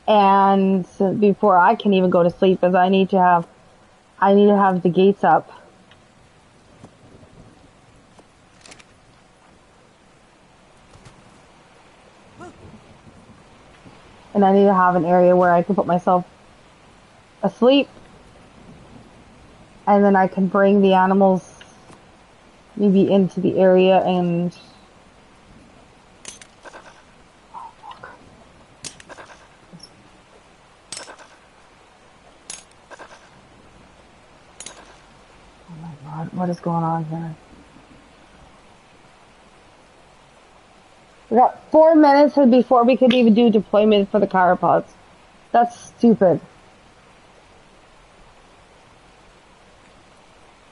And before I can even go to sleep, as I need to have the gates up. And I need to have an area where I can put myself asleep. And then I can bring the animals maybe into the area and... Oh, fuck. What is going on here? We got 4 minutes before we could even do deployment for the chiropods. That's stupid.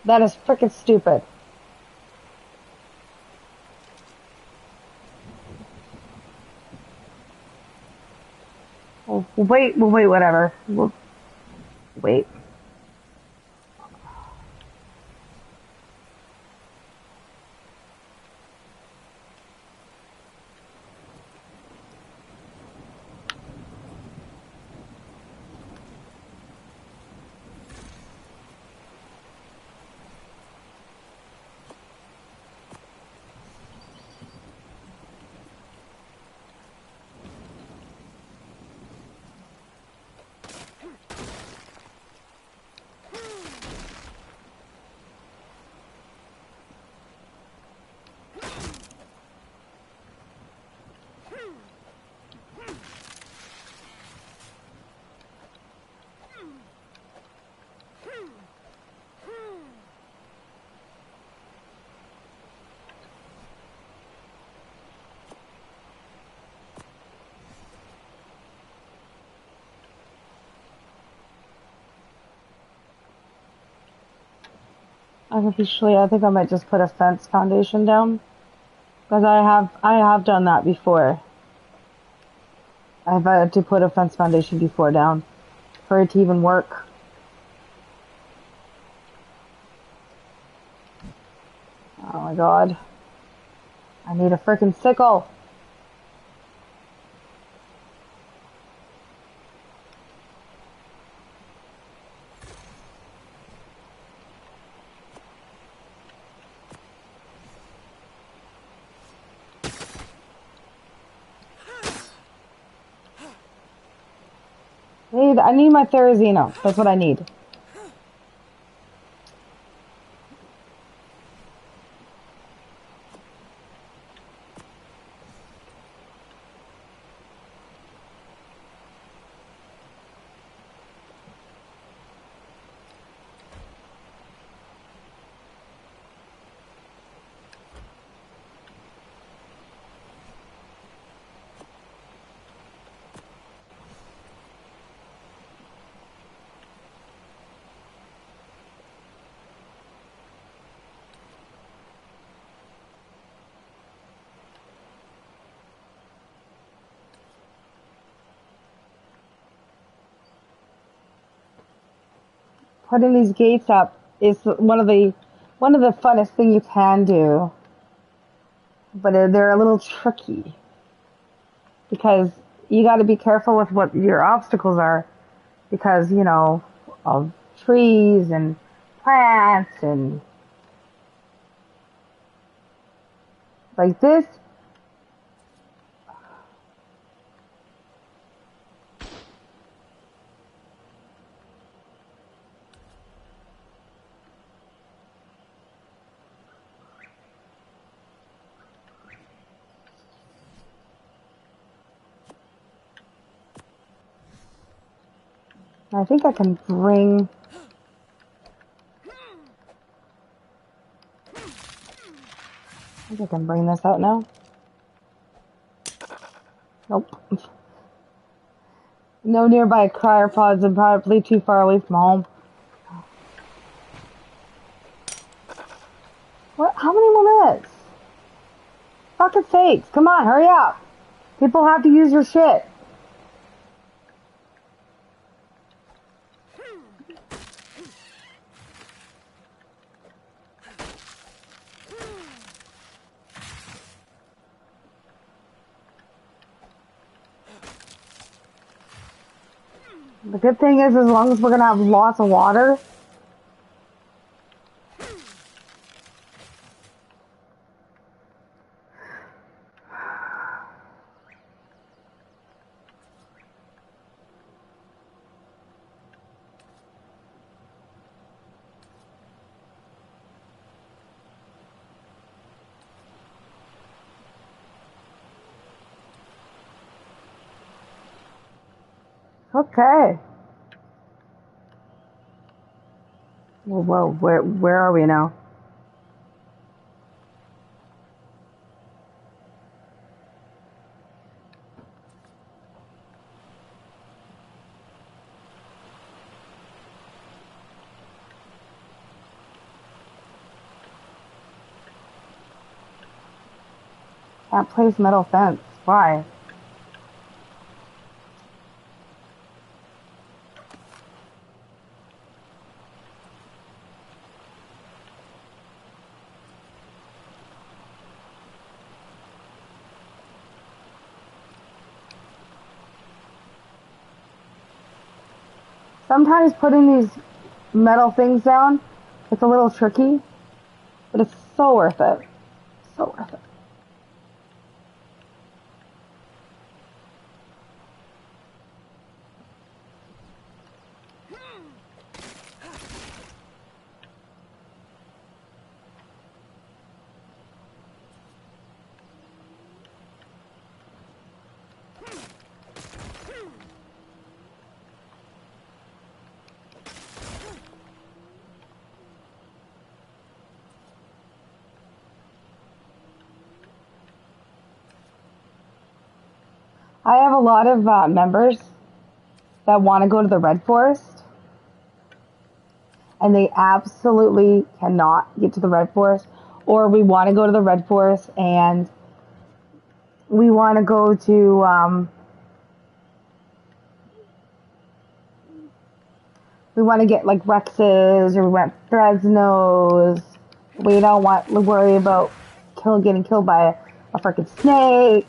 That is freaking stupid. We'll wait, whatever. We'll wait. Officially, I think I might just put a fence foundation down, because I have done that before. I've had to put a fence foundation before down for it to even work. Oh my god. I need a frickin' sickle. I need my Therizino. That's what I need. Putting these gates up is one of the funnest things you can do, but they're a little tricky because you got to be careful with what your obstacles are, because you know of trees and plants and like this. I think I can bring. I think I can bring this out now. Nope. No nearby cryopods and probably too far away from home. What? How many more minutes? Fucking sakes. Come on, hurry up. People have to use your shit. The good thing is, as long as we're gonna have lots of water. Okay. Well, where are we now? Can't place metal fence. Why? Sometimes putting these metal things down, it's a little tricky, but it's so worth it. So worth it. I have a lot of members that want to go to the Red Forest, and they absolutely cannot get to the Red Forest, or we want to go to the Red Forest and we want to go to, we want to get like Rexes, or we want Fresnos. We don't want to worry about getting killed by a freaking snake.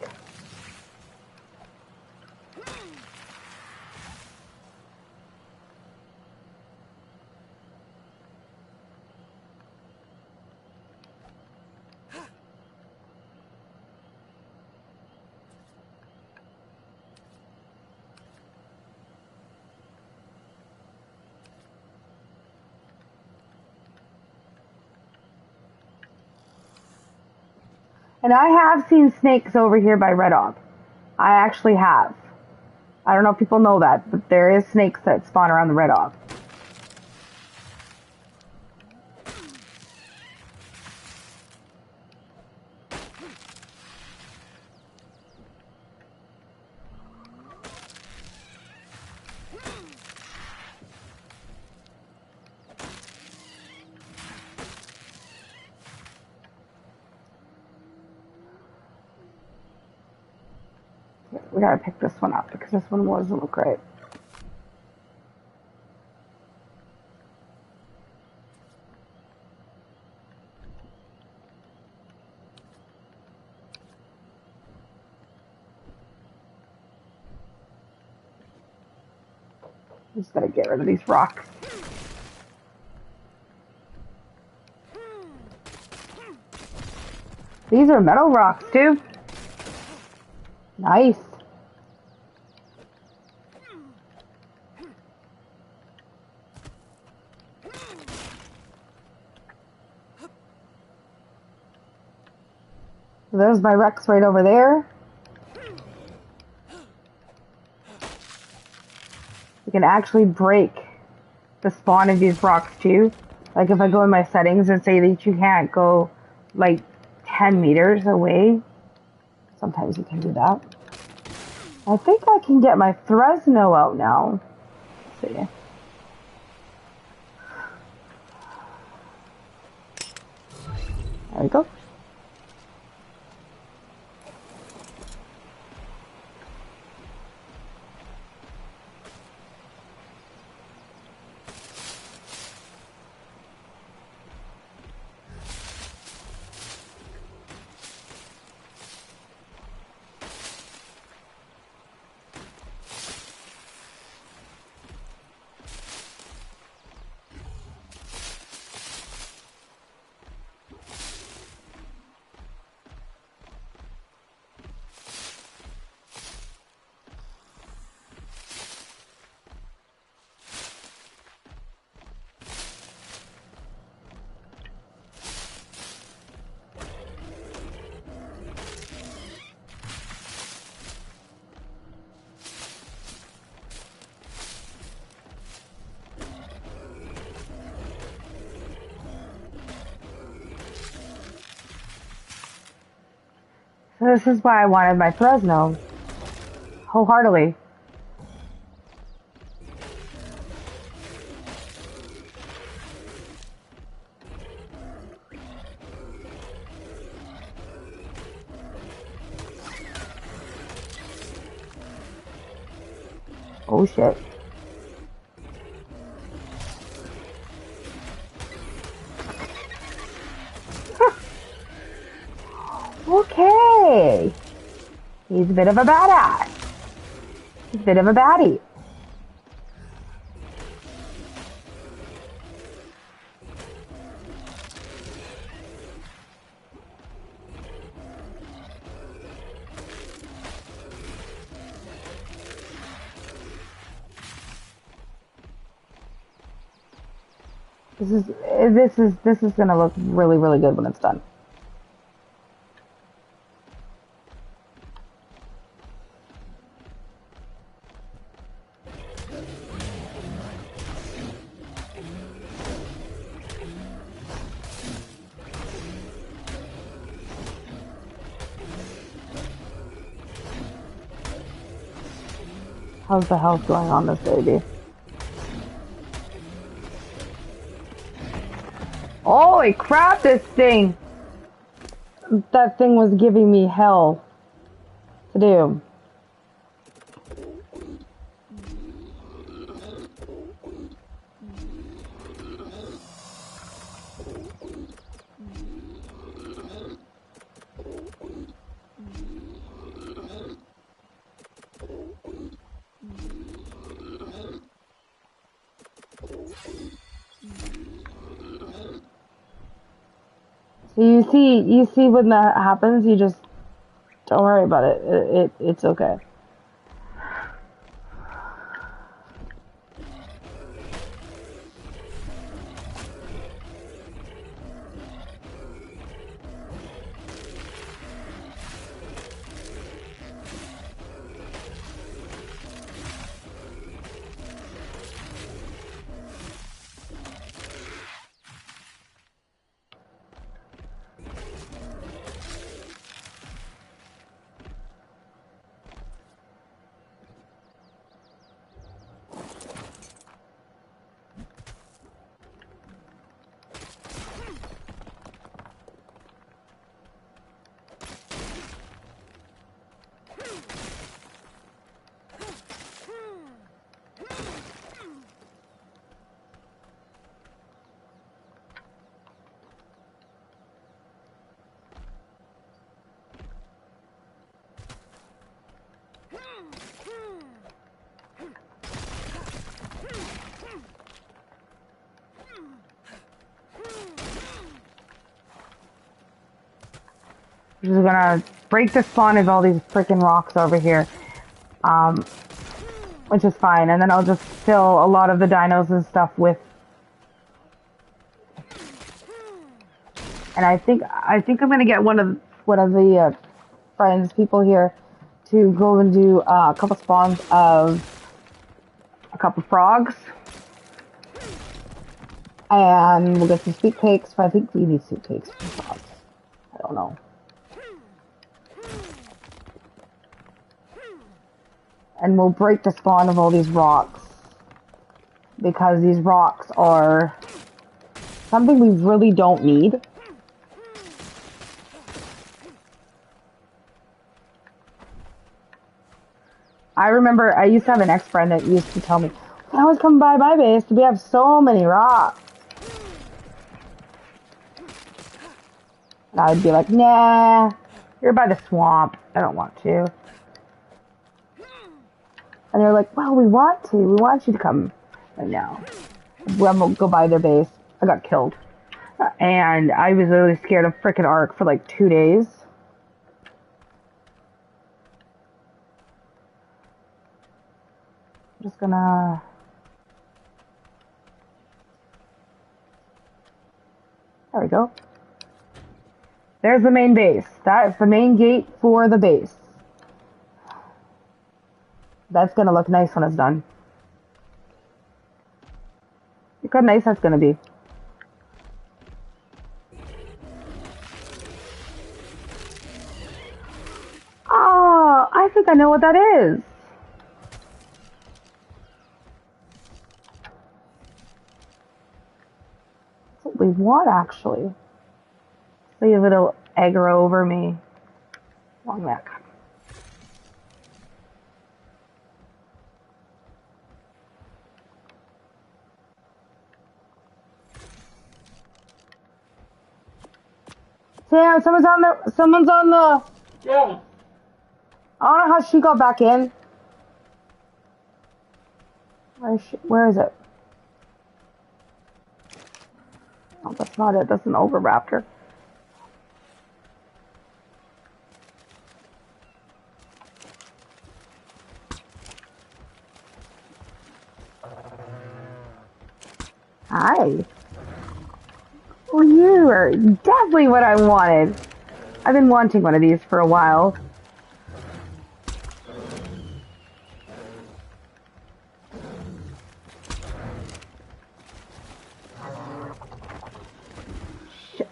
And I have seen snakes over here by Red Dog. I actually have. I don't know if people know that, but there is snakes that spawn around the Red Dog. We gotta pick this one up because this one doesn't look right. Just gotta get rid of these rocks. These are metal rocks too. Nice. There's my Rex right over there. You can actually break the spawn of these rocks too. Like if I go in my settings and say that you can't go like 10 meters away, sometimes you can do that. I think I can get my Fresno out now. Let's see. There we go. So this is why I wanted my Fresno. Wholeheartedly. Oh shit. Okay. He's a bit of a badass. He's a bit of a baddie. This is gonna look really, really good when it's done. How's the health going on this baby? Holy crap, this thing! That thing was giving me hell to do. So you see when that happens, you just don't worry about it. It's okay. I'm just gonna break the spawn of all these freaking rocks over here, which is fine, and then I'll just fill a lot of the dinos and stuff with. And I think I'm gonna get one of the friends people here to go and do a couple spawns of a couple frogs, and we'll get some sweet cakes. But I think we need sweet cakes for frogs. I don't know. And we'll break the spawn of all these rocks, because these rocks are something we really don't need. I remember I used to have an ex-friend that used to tell me, when I was coming by my base, we have so many rocks. And I would be like, nah, you're by the swamp. I don't want to. And they're like, well, we want to. We want you to come. And no. We'll go by their base. I got killed. And I was really scared of frickin' Ark for like 2 days. I'm just gonna... There we go. There's the main base. That is the main gate for the base. That's gonna look nice when it's done. Look how nice that's gonna be. Oh, I think I know what that is. That's what we want, actually. See a little aggro over me. Long neck. Damn, someone's on the, Yeah. I don't know how she got back in. Where is it? Oh, that's not it. That's an Overraptor. Hi. Well, you are definitely what I wanted. I've been wanting one of these for a while. Shit.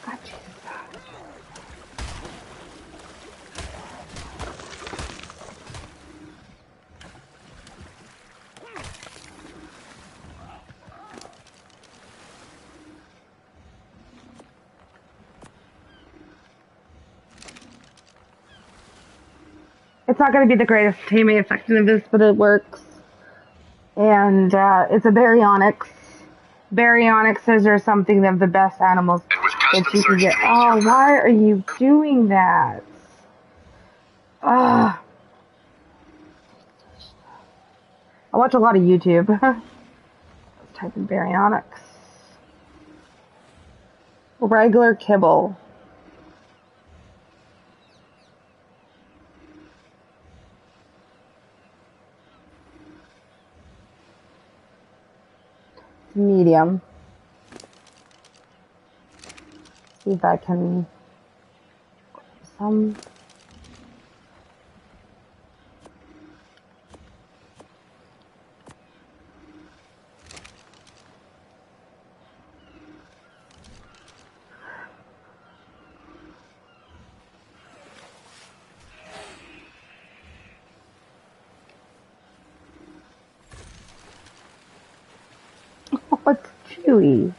God, Jesus. It's not going to be the greatest teammate effectiveness, but it works. And it's a baryonyx. Baryonyxes are something of the best animals that you can get. Oh, why are you doing that? Ah. I watch a lot of YouTube. Let's type in baryonyx. Regular kibble. Medium. See if I can some. Oh, it's chewy.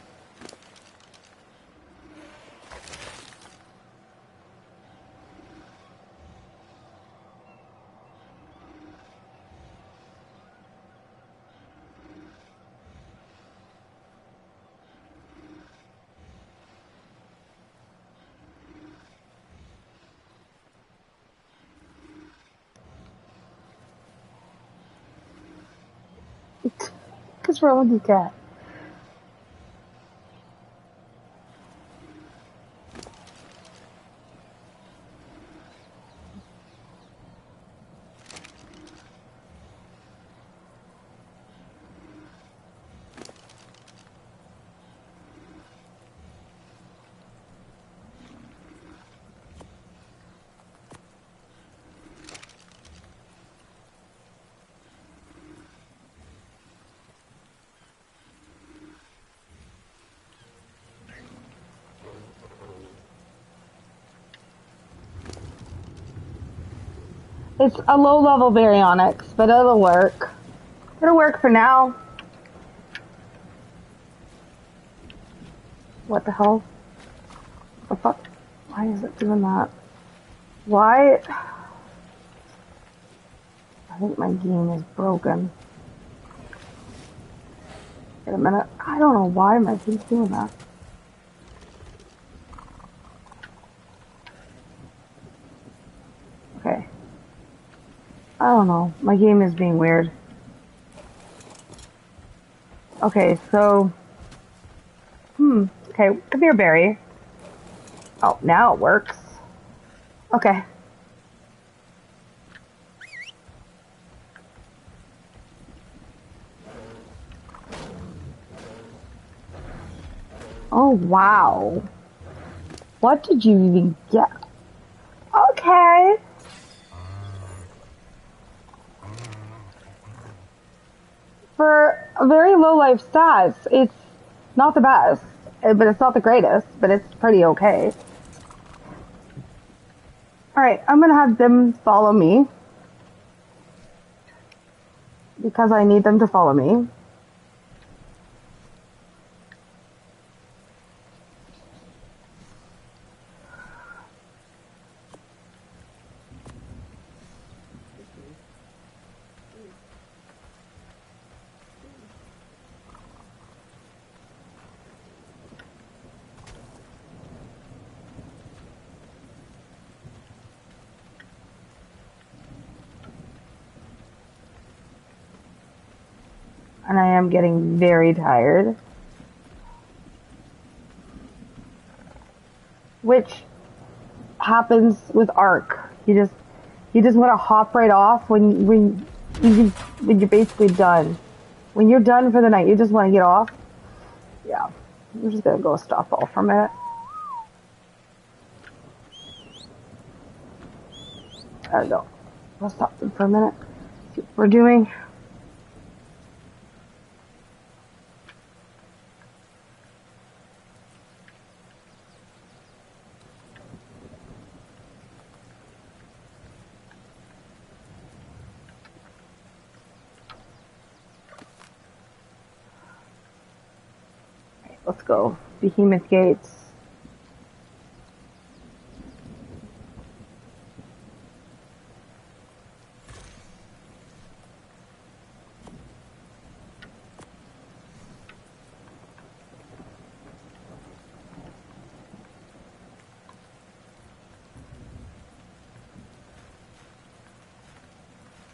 What's wrong with you, cat? It's a low-level baryonyx, but it'll work. It'll work for now. What the hell? What the fuck? Why is it doing that? Why? I think my game is broken. Wait a minute. I don't know why my game's doing that. Okay. I don't know. My game is being weird. Okay, so... Okay, come here, Barry. Oh, now it works. Okay. Oh, wow. What did you even get? Okay. very low life stats. It's not the best, but it's not the greatest, but it's pretty okay. Alright, I'm gonna have them follow me. Because I need them to follow me. And I am getting very tired. Which happens with Ark. You just want to hop right off when you're basically done. When you're done for the night, you just want to get off. Yeah. I'm just gonna go stop all for a minute. There we go. I'll stop them for a minute. See what we're doing. Let's go. Behemoth Gates.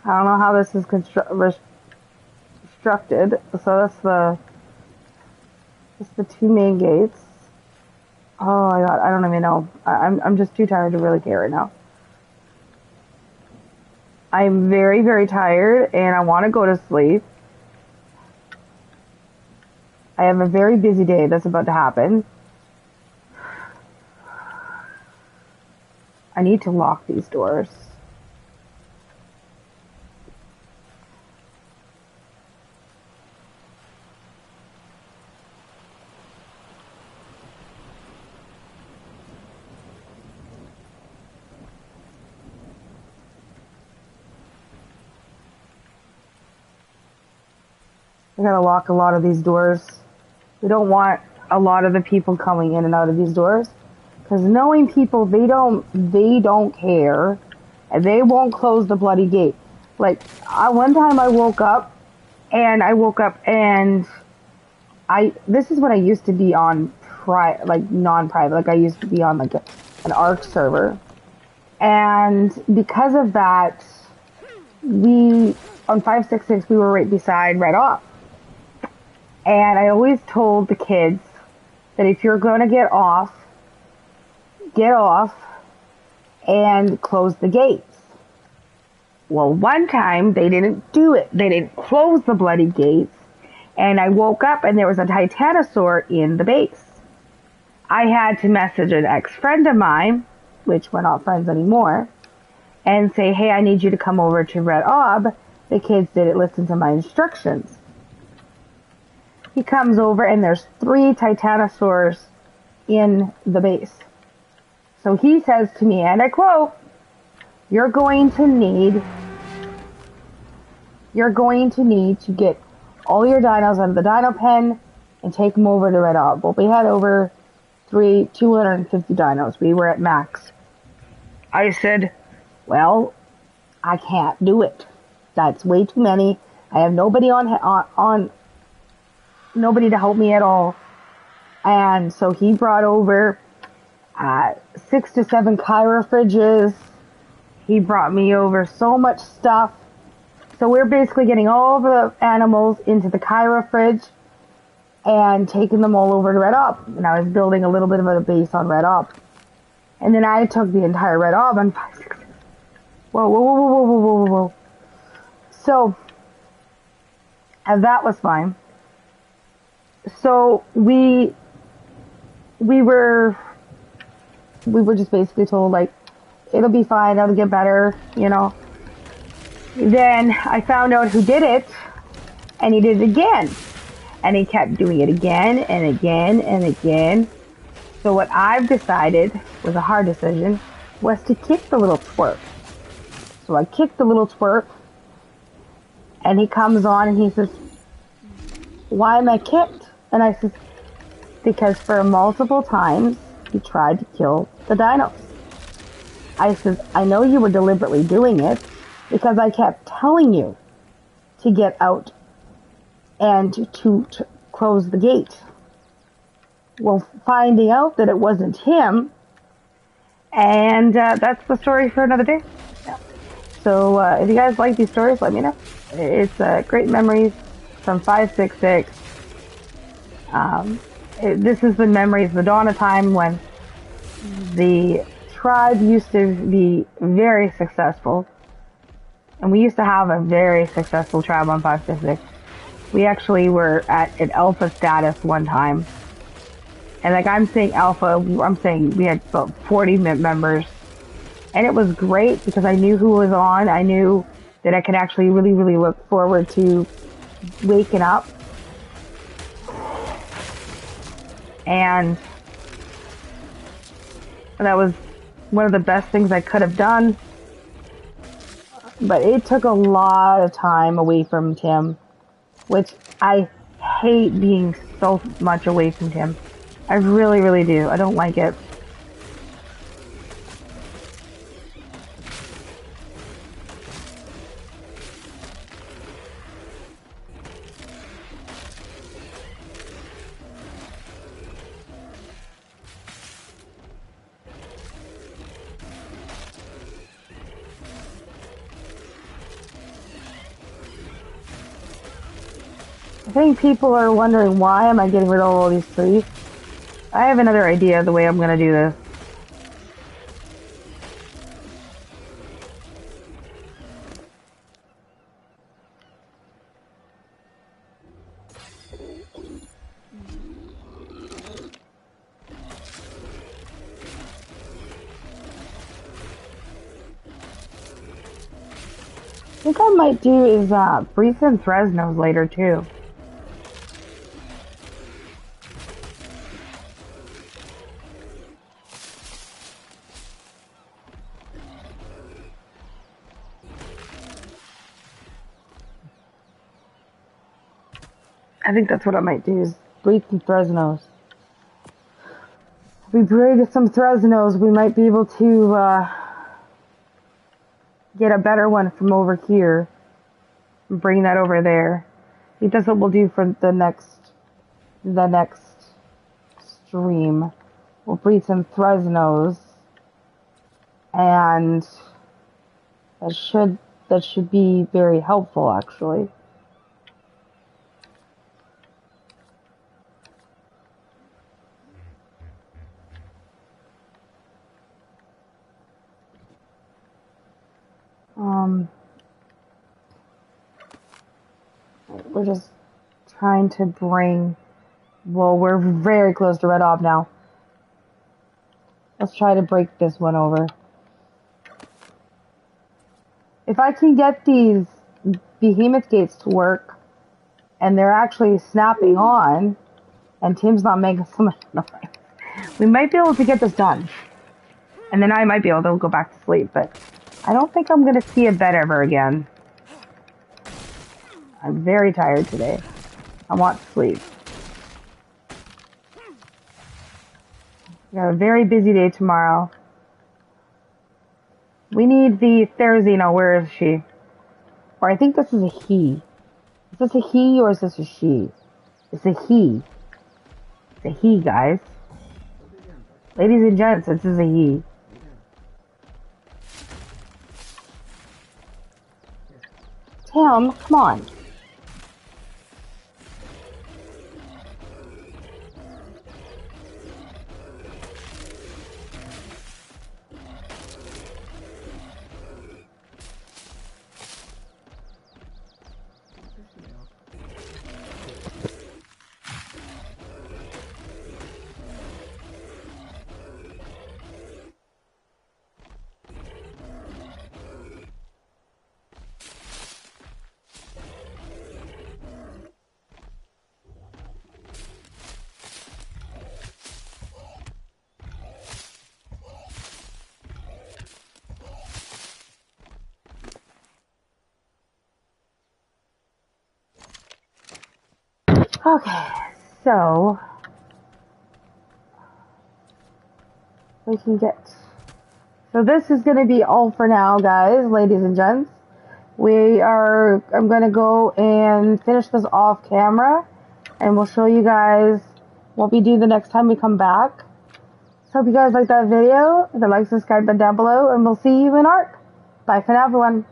I don't know how this is constructed, so that's the two main gates. Oh my god, I don't even know. I'm just too tired to really care right now. I'm very, very tired and I want to go to sleep. I have a very busy day that's about to happen. I need to lock these doors. I gotta lock a lot of these doors. We don't want a lot of the people coming in and out of these doors. Because knowing people, they don't care. And they won't close the bloody gate. Like, one time I woke up and this is when I used to be on non-private. Like I used to be on like an ARC server. And because of that, on 566 we were right beside Red Op. And I always told the kids that if you're going to get off and close the gates. Well, one time they didn't do it. They didn't close the bloody gates. And I woke up and there was a Titanosaur in the base. I had to message an ex-friend of mine, which we're not friends anymore, and say, hey, I need you to come over to Red Ob. The kids didn't listen to my instructions. He comes over and there's 3 Titanosaurs in the base. So he says to me, and I quote, you're going to need to get all your dinos out of the dino pen and take them over to Red Ob. Well, we had over 250 dinos. We were at max. I said, well, I can't do it. That's way too many. I have nobody nobody to help me at all. And so he brought over 6 to 7 Kyra fridges. He brought me over so much stuff. So we're basically getting all the animals into the Kyra fridge and taking them all over to Red Op. And I was building a little bit of a base on Red Op. And then I took the entire Red Op on 566. Whoa. So, and that was fine. So we were just basically told, like, it'll be fine, it'll get better, you know. Then I found out who did it, And he did it again. And he kept doing it again and again and again. So what I've decided was a hard decision, was to kick the little twerp. So I kicked the little twerp, and he comes on and he says, "Why am I kicked?" And I said, "Because for multiple times he tried to kill the dinos." I said, "I know you were deliberately doing it because I kept telling you to get out and to close the gate." Well, finding out that it wasn't him, and that's the story for another day. Yeah. So if you guys like these stories, let me know. It's great memories from 566. This is the memories, the dawn of time when the tribe used to be very successful. And we used to have a very successful tribe on 566. We actually were at an alpha status one time. And like I'm saying alpha, I'm saying we had about 40 members. And it was great because I knew who was on. I knew that I could actually really, really look forward to waking up. And that was one of the best things I could have done. But it took a lot of time away from Tim, which I hate being so much away from Tim. I really, really do. I don't like it. I think people are wondering why am I getting rid of all these trees. I have another idea of the way I'm going to do this. I think I might do is breathe some Fresnos later too. I think that's what I might do is breathe some Fresnos. If we breathe some Fresnos, we might be able to get a better one from over here and bring that over there. I think that's what we'll do for the next stream. We'll breed some Fresnos, and that should be very helpful actually. We're just trying to bring, well, we're very close to Red Ob now. Let's try to break this one over. If I can get these behemoth gates to work, and they're actually snapping on, and Tim's not making so much noise, we might be able to get this done. And then I might be able to go back to sleep, but I don't think I'm going to see a bed ever again. I'm very tired today. I want to sleep. We got a very busy day tomorrow. We need the Therizino. Where is she? Or I think this is a he. Is this a he or is this a she? It's a he. It's a he, guys. Ladies and gents, this is a he. Tim, come on. Okay, so we can get. So this is going to be all for now, guys, ladies and gents. I'm going to go and finish this off camera, and we'll show you guys what we do the next time we come back. So hope you guys liked that video. Hit the like, subscribe button down below, and we'll see you in ARC. Bye for now, everyone.